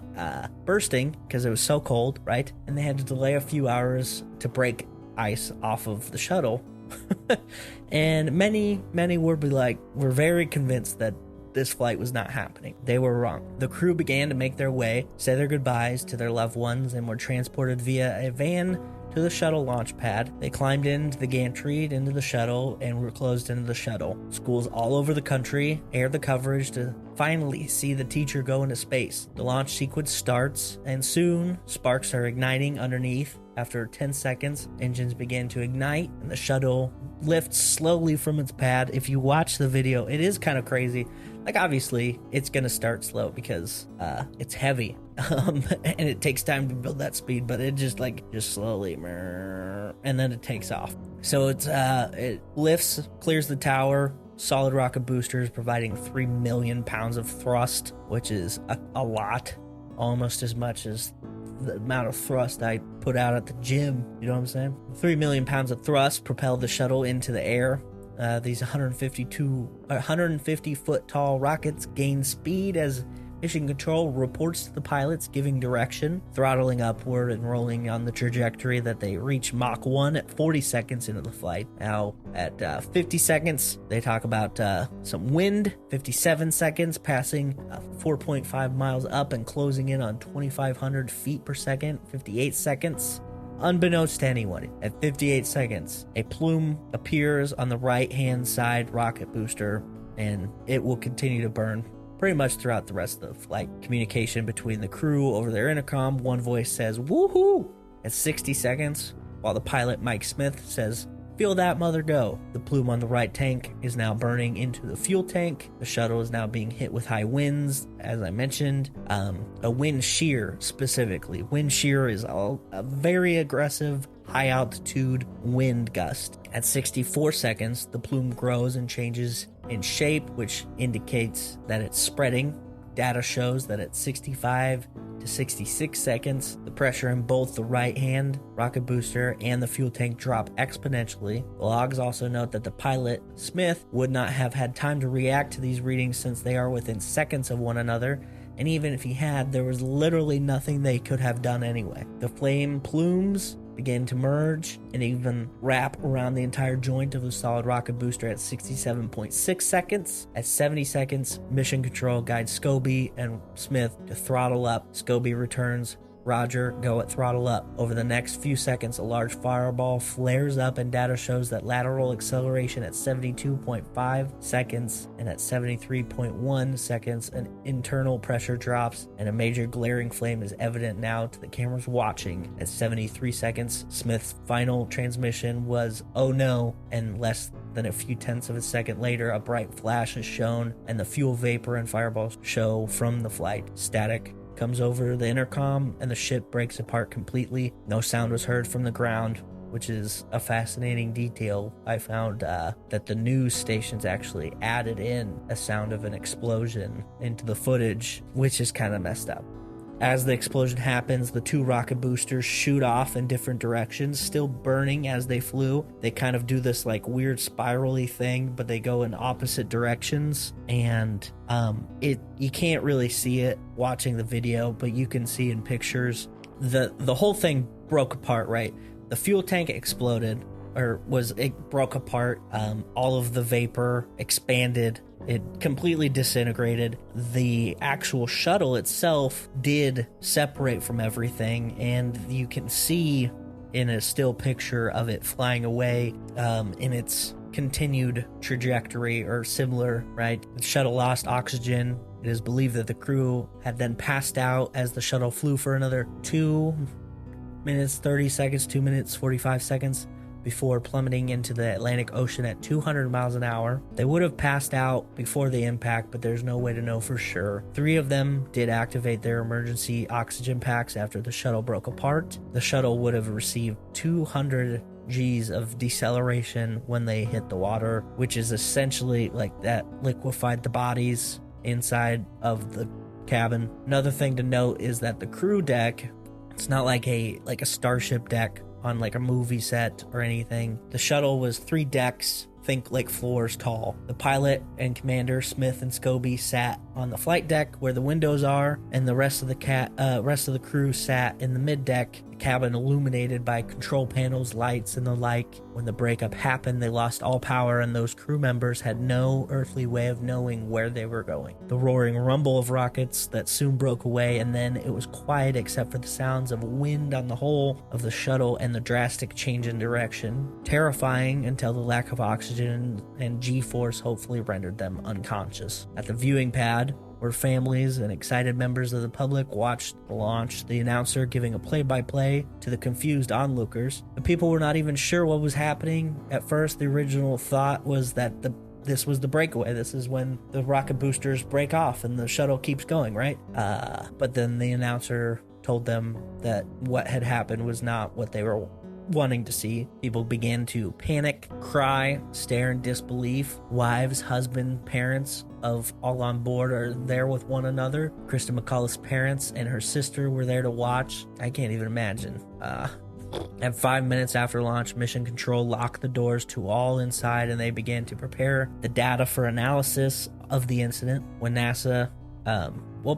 bursting because it was so cold, right? And they had to delay a few hours to break ice off of the shuttle. And many were very convinced that this flight was not happening. They were wrong. The crew began to make their way, say their goodbyes to their loved ones, and were transported via a van to the shuttle launch pad. They climbed into the gantry, into the shuttle, and were closed into the shuttle. Schools all over the country aired the coverage to finally see the teacher go into space. The launch sequence starts, and soon sparks are igniting underneath. After 10 seconds, engines begin to ignite, and the shuttle lifts slowly from its pad. If you watch the video, it is kind of crazy. Like, obviously, it's going to start slow because it's heavy. And it takes time to build that speed, but it just slowly, and then it takes off. So it lifts, clears the tower. Solid rocket boosters providing 3 million pounds of thrust, which is a lot, almost as much as the amount of thrust I put out at the gym. You know what I'm saying? 3 million pounds of thrust propelled the shuttle into the air. These 150 foot tall rockets gain speed as mission control reports to the pilots, giving direction, throttling upward and rolling on the trajectory that they reach Mach 1 at 40 seconds into the flight. Now, at 50 seconds, they talk about some wind. 57 seconds, passing 4.5 miles up and closing in on 2,500 feet per second. 58 seconds. Unbeknownst to anyone, at 58 seconds, a plume appears on the right-hand side rocket booster, and it will continue to burn pretty much throughout the rest of the flight. Communication between the crew over their intercom, one voice says, "Woohoo!" at 60 seconds, while the pilot, Mike Smith, says, "Feel that mother go." The plume on the right tank is now burning into the fuel tank. The shuttle is now being hit with high winds, as I mentioned. A wind shear, specifically. Wind shear is a very aggressive, high-altitude wind gust. At 64 seconds, the plume grows and changes in shape, which indicates that it's spreading. Data shows that at 65 to 66 seconds, the pressure in both the right-hand rocket booster and the fuel tank drop exponentially. The logs also note that the pilot, Smith, would not have had time to react to these readings since they are within seconds of one another, and even if he had, there was literally nothing they could have done anyway. The flame plumes begin to merge and even wrap around the entire joint of the solid rocket booster at 67.6 seconds. At 70 seconds, mission control guides Scobie and Smith to throttle up. Scobie returns Roger, go at throttle up. Over the next few seconds, a large fireball flares up and data shows that lateral acceleration at 72.5 seconds and at 73.1 seconds, an internal pressure drops and a major glaring flame is evident now to the cameras watching. At 73 seconds, Smith's final transmission was "oh no," and less than a few tenths of a second later, a bright flash is shown and the fuel vapor and fireballs show from the flight. Static comes over the intercom and the ship breaks apart completely. No sound was heard from the ground, which is a fascinating detail. I found that the news stations actually added in a sound of an explosion into the footage, which is kind of messed up. As the explosion happens, the two rocket boosters shoot off in different directions, still burning as they flew. They kind of do this like weird spirally thing, but they go in opposite directions. And you can't really see it watching the video, but you can see in pictures. The whole thing broke apart, right? The fuel tank exploded, it broke apart. All of the vapor expanded. It completely disintegrated. The actual shuttle itself did separate from everything, and you can see in a still picture of it flying away in its continued trajectory or similar, right? The shuttle lost oxygen. It is believed that the crew had then passed out as the shuttle flew for another 2 minutes 30 seconds, 2 minutes 45 seconds before plummeting into the Atlantic Ocean at 200 miles an hour. They would have passed out before the impact, but there's no way to know for sure. 3 of them did activate their emergency oxygen packs after the shuttle broke apart. The shuttle would have received 200 G's of deceleration when they hit the water, which is essentially like that liquefied the bodies inside of the cabin. Another thing to note is that the crew deck, it's not like a starship deck on like a movie set or anything. The shuttle was 3 decks, think like floors tall. The pilot and commander, Smith and Scobie, sat on the flight deck where the windows are, and the rest of the crew sat in the mid deck, the cabin illuminated by control panels, lights, and the like. When the breakup happened, they lost all power, and those crew members had no earthly way of knowing where they were going. The roaring rumble of rockets that soon broke away, and then it was quiet except for the sounds of wind on the hull of the shuttle and the drastic change in direction. Terrifying until the lack of oxygen and G-force hopefully rendered them unconscious. At the viewing pad, where families and excited members of the public watched the launch, the announcer giving a play-by-play to the confused onlookers. The people were not even sure what was happening. At first, the original thought was that this was the breakaway. This is when the rocket boosters break off and the shuttle keeps going, right? But then the announcer told them that what had happened was not what they were wanting to see. People began to panic, cry, stare in disbelief. Wives, husband, parents of all on board are there with one another. Krista McCullough's parents and her sister were there to watch. I can't even imagine. At 5 minutes after launch, Mission Control locked the doors to all inside, and they began to prepare the data for analysis of the incident. When NASA,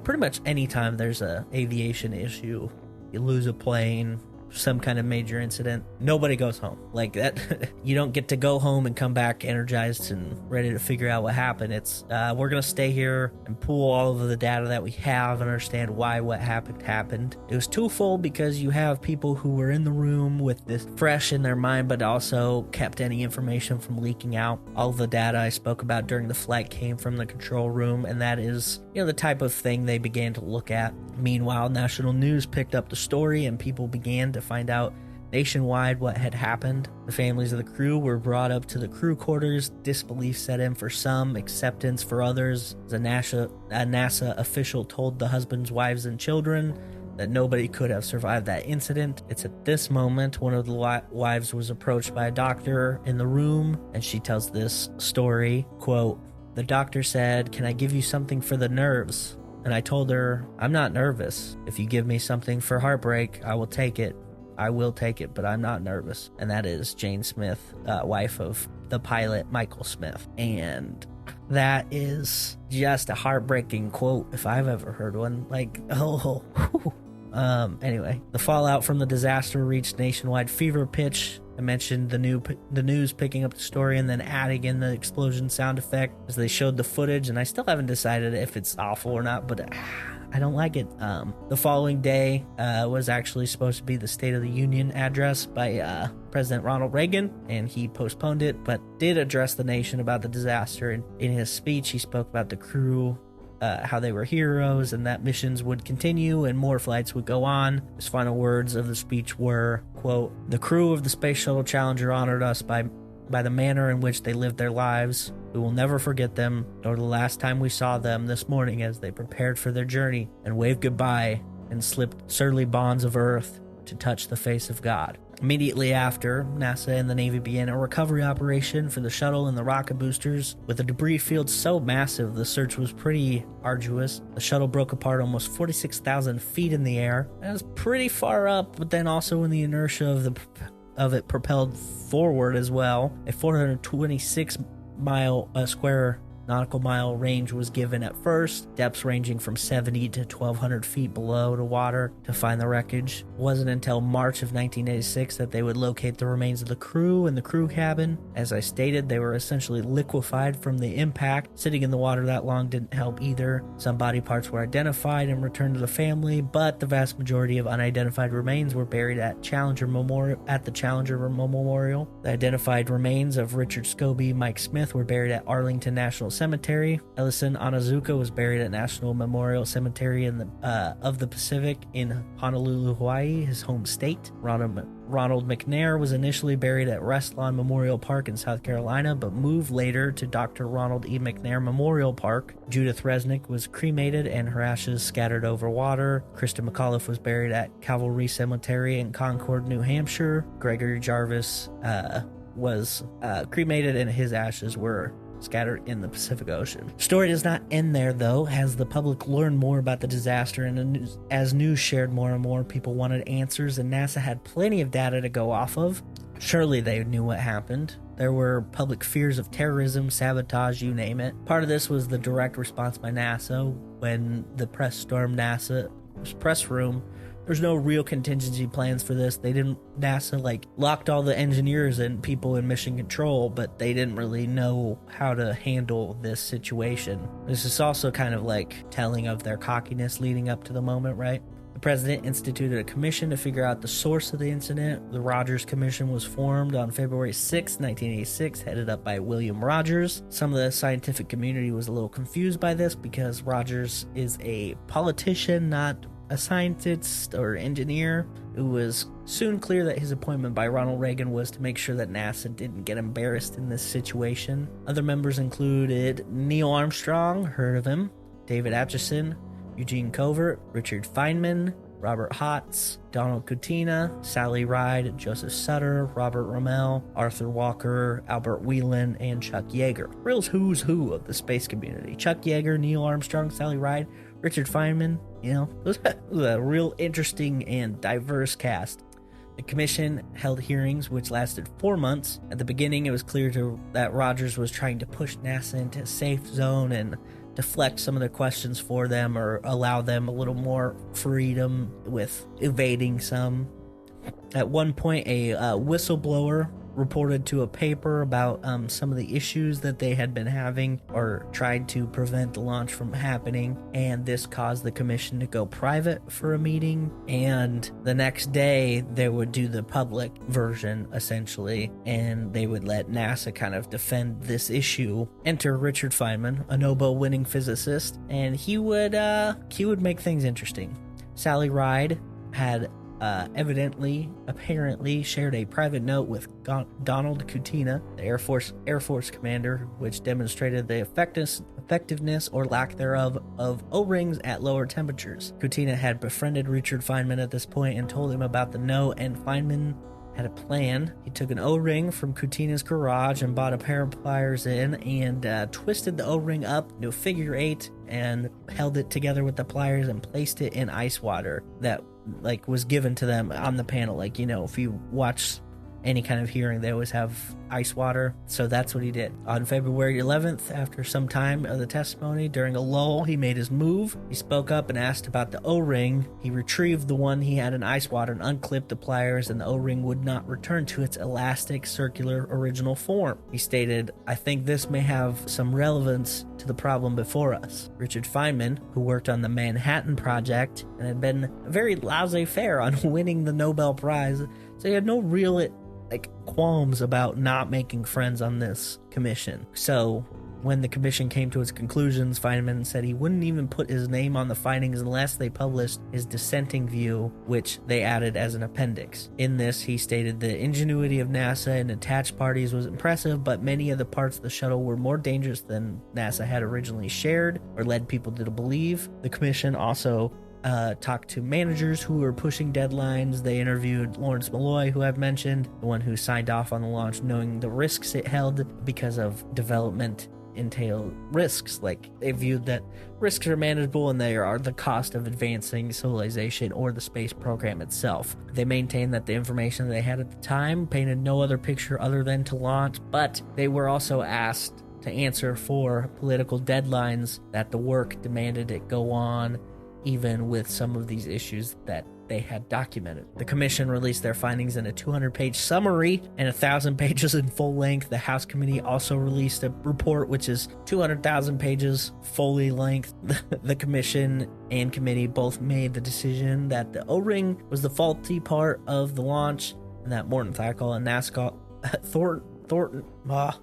pretty much anytime there's a aviation issue, you lose a plane, some kind of major incident, nobody goes home like that. You don't get to go home and come back energized and ready to figure out what happened. It's we're gonna stay here and pull all of the data that we have and understand why what happened. It was twofold, because you have people who were in the room with this fresh in their mind, but also kept any information from leaking out. All the data I spoke about during the flight came from the control room, and that is, the type of thing they began to look at. Meanwhile, national news picked up the story, and people began to find out nationwide what had happened. The families of the crew were brought up to the crew quarters. Disbelief set in for some, acceptance for others. As a NASA official told the husbands, wives, and children that nobody could have survived that incident. It's at this moment one of the wives was approached by a doctor in the room, and she tells this story, quote, "The doctor said, 'Can I give you something for the nerves?' And I told her, 'I'm not nervous. If you give me something for heartbreak, I will take it. But I'm not nervous.'" And that is Jane Smith, wife of the pilot Michael Smith. And that is just a heartbreaking quote if I've ever heard one. Anyway, the fallout from the disaster reached nationwide fever pitch. I mentioned the news picking up the story and then adding in the explosion sound effect as they showed the footage, and I still haven't decided if it's awful or not, but I don't like it. The following day was actually supposed to be the State of the Union address by President Ronald Reagan, and he postponed it, but did address the nation about the disaster. And in his speech, he spoke about the crew, how they were heroes, and that missions would continue and more flights would go on. His final words of the speech were, quote, "The crew of the Space Shuttle Challenger honored us by the manner in which they lived their lives. We will never forget them, nor the last time we saw them this morning as they prepared for their journey and waved goodbye and slipped surly bonds of earth to touch the face of God." Immediately after, NASA and the Navy began a recovery operation for the shuttle and the rocket boosters. With a debris field so massive, the search was pretty arduous. The shuttle broke apart almost 46,000 feet in the air. That was pretty far up, but then also when the inertia of it propelled forward as well. A 426 square nautical mile range was given at first, depths ranging from 70 to 1,200 feet below the water to find the wreckage. It wasn't until March of 1986 that they would locate the remains of the crew in the crew cabin. As I stated, they were essentially liquefied from the impact. Sitting in the water that long didn't help either. Some body parts were identified and returned to the family, but the vast majority of unidentified remains were buried at the Challenger Memorial. The identified remains of Richard Scobie, Mike Smith were buried at Arlington National Cemetery. Ellison Onizuka was buried at National Memorial Cemetery of the Pacific in Honolulu, Hawaii, his home state. Ronald McNair was initially buried at Restlawn Memorial Park in South Carolina, but moved later to Dr. Ronald E. McNair Memorial Park. Judith Resnick was cremated and her ashes scattered over water. Kristen McAuliffe was buried at Cavalry Cemetery in Concord, New Hampshire. Gregory Jarvis was cremated and his ashes were scattered in the Pacific Ocean. Story does not end there, though. As the public learned more about the disaster and as news shared more and more, people wanted answers, and NASA had plenty of data to go off of. Surely they knew what happened. There were public fears of terrorism, sabotage, you name it. Part of this was the direct response by NASA when the press stormed NASA's press room. There's no real contingency plans for this. NASA locked all the engineers and people in mission control, but they didn't really know how to handle this situation. This is also kind of telling of their cockiness leading up to the moment, right? The president instituted a commission to figure out the source of the incident. The Rogers Commission was formed on February 6, 1986, headed up by William Rogers. Some of the scientific community was a little confused by this because Rogers is a politician, not a scientist or engineer. It was soon clear that his appointment by Ronald Reagan was to make sure that NASA didn't get embarrassed in this situation. Other members included Neil Armstrong, heard of him, David Acheson, Eugene Covert, Richard Feynman, Robert Hotz, Donald Kutina, Sally Ride, Joseph Sutter, Robert Rommel, Arthur Walker, Albert Whelan, and Chuck Yeager. Real who's who of the space community. Chuck Yeager, Neil Armstrong, Sally Ride, Richard Feynman, it was a real interesting and diverse cast. The commission held hearings which lasted 4 months. At the beginning, it was clear that Rogers was trying to push NASA into a safe zone and deflect some of the questions for them or allow them a little more freedom with evading some. At one point, a whistleblower reported to a paper about some of the issues that they had been having or tried to prevent the launch from happening, and this caused the commission to go private for a meeting, and the next day they would do the public version essentially, and they would let NASA kind of defend this issue. Enter Richard Feynman, a Nobel winning physicist, and he would make things interesting. Sally Ride had apparently shared a private note with Donald Kutina, the Air Force commander, which demonstrated the effectiveness or lack thereof of O-rings at lower temperatures. Kutina had befriended Richard Feynman at this point and told him about the note, and Feynman had a plan. He took an O-ring from Kutina's garage and bought a pair of pliers in and twisted the O-ring up into a figure 8 and held it together with the pliers and placed it in ice water that was given to them on the panel. If you watch any kind of hearing, they always have ice water. So that's what he did. On February 11th, after some time of the testimony, during a lull, he made his move. He spoke up and asked about the O-ring. He retrieved the one he had in ice water and unclipped the pliers, and the O-ring would not return to its elastic, circular, original form. He stated, "I think this may have some relevance to the problem before us." Richard Feynman, who worked on the Manhattan Project and had been very laissez-faire on winning the Nobel Prize, so he had no real qualms about not making friends on this commission. So when the commission came to its conclusions, Feynman said he wouldn't even put his name on the findings unless they published his dissenting view, which they added as an appendix. In this, he stated the ingenuity of NASA and attached parties was impressive, but many of the parts of the shuttle were more dangerous than NASA had originally shared or led people to believe. The commission also talked to managers who were pushing deadlines. They interviewed Lawrence Malloy, who I've mentioned, the one who signed off on the launch, knowing the risks it held because of development entail risks. Like, they viewed that risks are manageable and they are the cost of advancing civilization or the space program itself. They maintained that the information they had at the time painted no other picture other than to launch, but they were also asked to answer for political deadlines that the work demanded it go on, even with some of these issues that they had documented. The commission released their findings in a 200-page summary and 1,000 pages in full length. The House Committee also released a report which is 200,000 pages fully length. The commission and committee both made the decision that the O-ring was the faulty part of the launch, and that Morton Thiokol and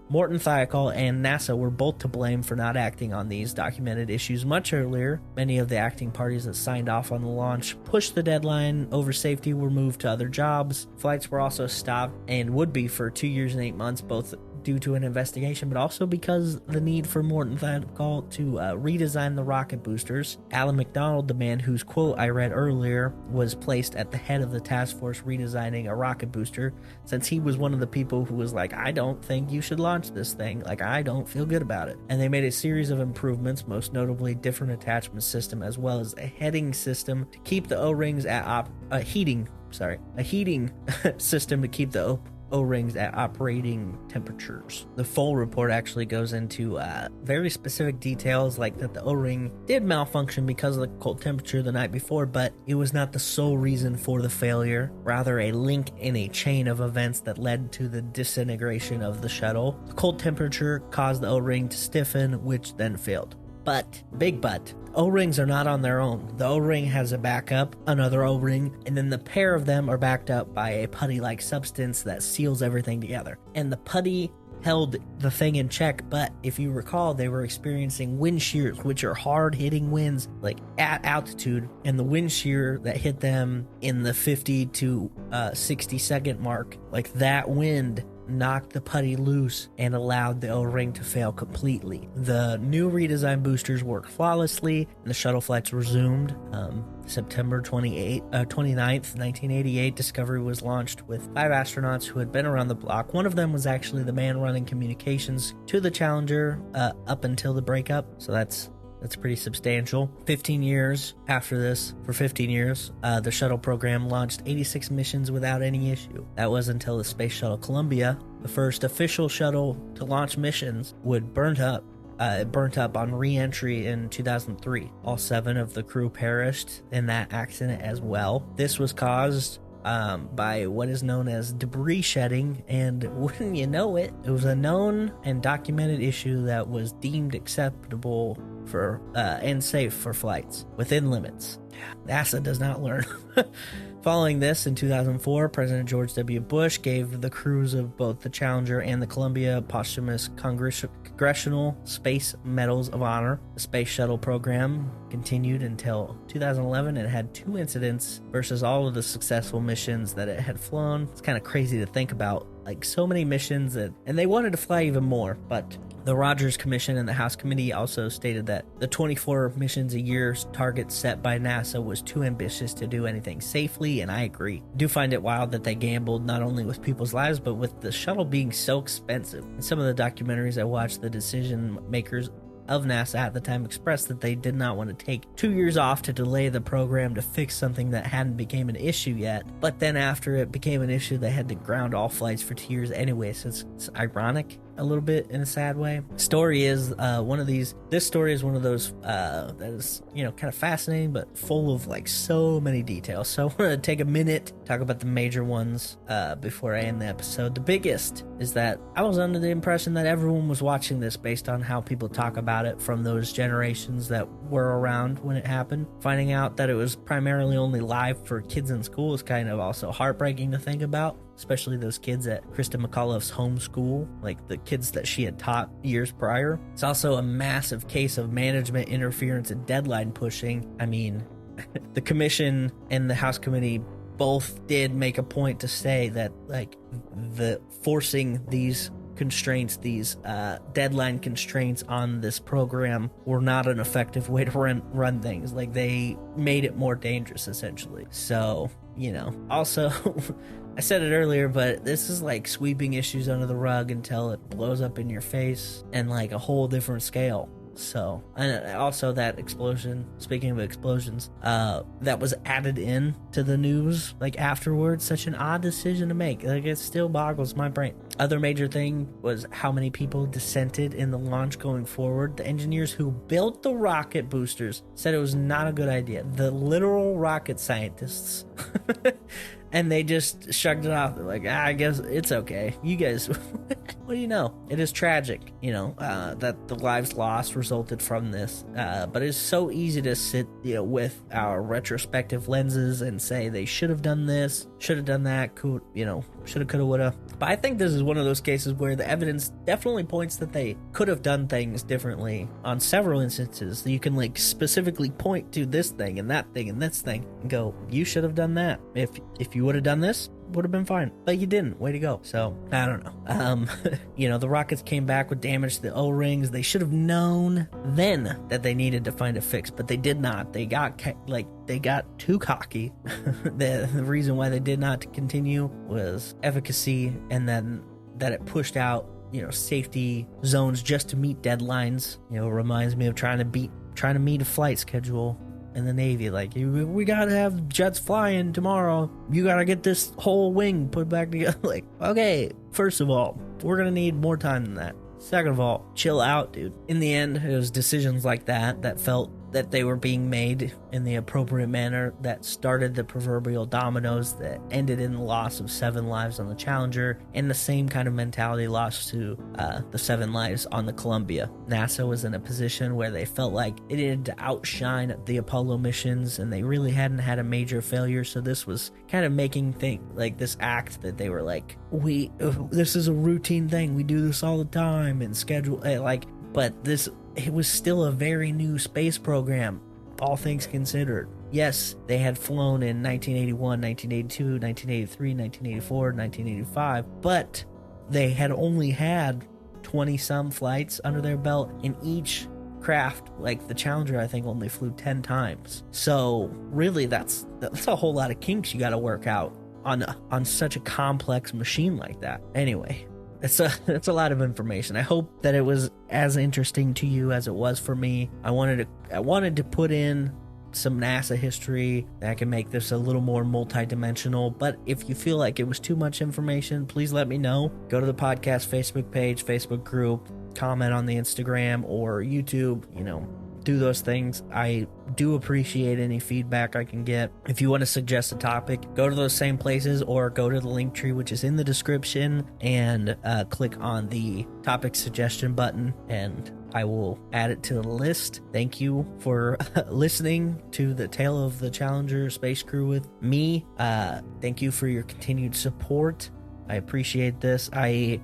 Morton Thiokol and NASA were both to blame for not acting on these documented issues much earlier. Many of the acting parties that signed off on the launch pushed the deadline over safety were moved to other jobs. Flights were also stopped and would be for 2 years and 8 months, both due to an investigation, but also because the need for Morton Thiokol to redesign the rocket boosters. Alan McDonald, the man whose quote I read earlier, was placed at the head of the task force redesigning a rocket booster, since he was one of the people who was like, I don't think you should launch this thing. Like, I don't feel good about it. And they made a series of improvements, most notably different attachment system, as well as a heating system to keep the O-rings at a heating system to keep the O-rings at operating temperatures. The full report actually goes into very specific details, like that the O-ring did malfunction because of the cold temperature the night before, but it was not the sole reason for the failure, rather a link in a chain of events that led to the disintegration of the shuttle. The cold temperature caused the O-ring to stiffen, which then failed. But, big but, O-rings are not on their own. The O-ring has a backup, another O-ring, and then the pair of them are backed up by a putty-like substance that seals everything together. And the putty held the thing in check, but if you recall, they were experiencing wind shears, which are hard-hitting winds, like at altitude, and the wind shear that hit them in the 50 to 60 second mark, like that wind knocked the putty loose and allowed the O-ring to fail completely. The new redesigned boosters worked flawlessly, and the shuttle flights resumed. September 29th, 1988, Discovery was launched with 5 astronauts who had been around the block. One of them was actually the man running communications to the Challenger up until the breakup, so that's pretty substantial. 15 years after this, for 15 years, the shuttle program launched 86 missions without any issue. That was until the Space Shuttle Columbia, the first official shuttle to launch missions, would burnt up on re-entry in 2003. All 7 of the crew perished in that accident as well. This was caused by what is known as debris shedding, and wouldn't you know it, it was a known and documented issue that was deemed acceptable for and safe for flights within limits. NASA does not learn. Following this, in 2004, President George W. Bush gave the crews of both the Challenger and the Columbia posthumous Congressional Space Medals of Honor. The Space Shuttle program continued until 2011 and had 2 incidents versus all of the successful missions that it had flown. It's kind of crazy to think about, like, so many missions, and they wanted to fly even more, but the Rogers Commission and the House Committee also stated that the 24 missions a year target set by NASA was too ambitious to do anything safely, and I agree. I do find it wild that they gambled not only with people's lives, but with the shuttle being so expensive. In some of the documentaries I watched, the decision makers of NASA at the time expressed that they did not want to take 2 years off to delay the program to fix something that hadn't became an issue yet. But then after it became an issue, they had to ground all flights for 2 years anyway, so it's ironic a little bit in a sad way. Story is this story is one of those that is, kind of fascinating but full of like so many details. So I want to take a minute, talk about the major ones before I end the episode. The biggest is that I was under the impression that everyone was watching this based on how people talk about it from those generations that were around when it happened. Finding out that it was primarily only live for kids in school is kind of also heartbreaking to think about, especially those kids at Krista McAuliffe's home school, like the kids that she had taught years prior. It's also a massive case of management interference and deadline pushing. I mean, the commission and the House committee both did make a point to say that, like, the forcing these constraints, these deadline constraints on this program were not an effective way to run things. Like, they made it more dangerous, essentially. So, also... I said it earlier, but this is like sweeping issues under the rug until it blows up in your face and like a whole different scale. So, and also that explosion, speaking of explosions, that was added in to the news like afterwards. Such an odd decision to make. Like, it still boggles my brain. Other major thing was how many people dissented in the launch going forward. The engineers who built the rocket boosters said it was not a good idea. The literal rocket scientists. And they just shrugged it off. They're like, I guess it's okay. You guys, what do you know? It is tragic, that the lives lost resulted from this. But it's so easy to sit, with our retrospective lenses and say they should have done this, should have done that, could, shoulda, coulda, woulda. But I think this is one of those cases where the evidence definitely points that they could have done things differently on several instances. You can like specifically point to this thing and that thing and this thing and go, you should have done that. If you would have done this, would have been fine, but you didn't. Way to go. So I don't know. The rockets came back with damage to the O-rings. They should have known then that they needed to find a fix, but they did not. They got too cocky. The reason why they did not continue was efficacy, and then that it pushed out safety zones just to meet deadlines. Reminds me of trying to meet a flight schedule in the Navy. Like, we gotta have jets flying tomorrow. You gotta get this whole wing put back together. Like, okay, first of all, we're gonna need more time than that. Second of all, chill out, dude. In the end, it was decisions like that felt that they were being made in the appropriate manner that started the proverbial dominoes that ended in the loss of 7 lives on the Challenger, and the same kind of mentality lost to the 7 lives on the Columbia. NASA was in a position where they felt like it needed to outshine the Apollo missions, and they really hadn't had a major failure, so this was kind of making this act that they were like, this is a routine thing, we do this all the time, and schedule, but it was still a very new space program, all things considered. Yes, they had flown in 1981, 1982, 1983, 1984, 1985, but they had only had 20-some flights under their belt, and each craft, like the Challenger, I think only flew 10 times. So really, that's a whole lot of kinks you got to work out on such a complex machine like that. Anyway, it's a lot of information. I hope that it was as interesting to you as it was for me. I wanted to put in some NASA history that can make this a little more multi-dimensional, but if you feel like it was too much information, please let me know. Go to the podcast Facebook page, Facebook group, comment on the Instagram or YouTube, do those things. I do appreciate any feedback I can get. If you want to suggest a topic, go to those same places or go to the link tree, which is in the description, and click on the topic suggestion button, and I will add it to the list. Thank you for listening to the Tale of the Challenger space crew with me. Thank you for your continued support. I appreciate this. I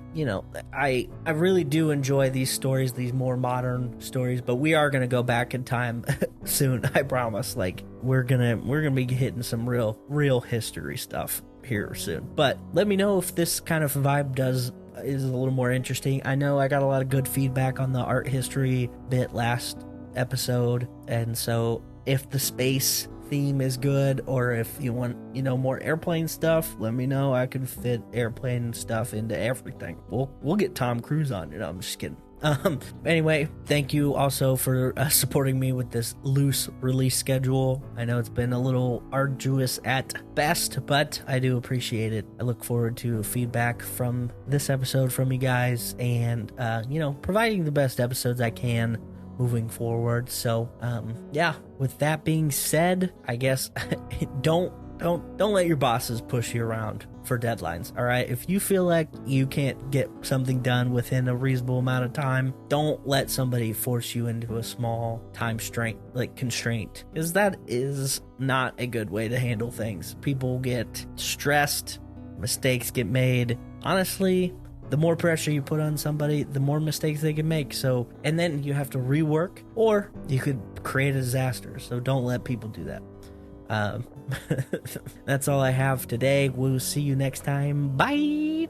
really do enjoy these stories, these more modern stories, but we are going to go back in time soon. I promise. Like, we're going to be hitting some real history stuff here soon. But let me know if this kind of vibe is a little more interesting. I know I got a lot of good feedback on the art history bit last episode, and so if the space theme is good, or if you want more airplane stuff, let me know. I can fit airplane stuff into everything. We'll get Tom Cruise on it. I'm just kidding. Anyway, thank you also for supporting me with this loose release schedule. I know it's been a little arduous at best, but I do appreciate it. I look forward to feedback from this episode from you guys, and providing the best episodes I can moving forward. So yeah, with that being said, I guess don't let your bosses push you around for deadlines. All right, if you feel like you can't get something done within a reasonable amount of time, don't let somebody force you into a small time constraint, because that is not a good way to handle things. People get stressed, mistakes get made. Honestly, the more pressure you put on somebody, the more mistakes they can make. So, and then you have to rework, or you could create a disaster. So don't let people do that. That's all I have today. We'll see you next time. Bye.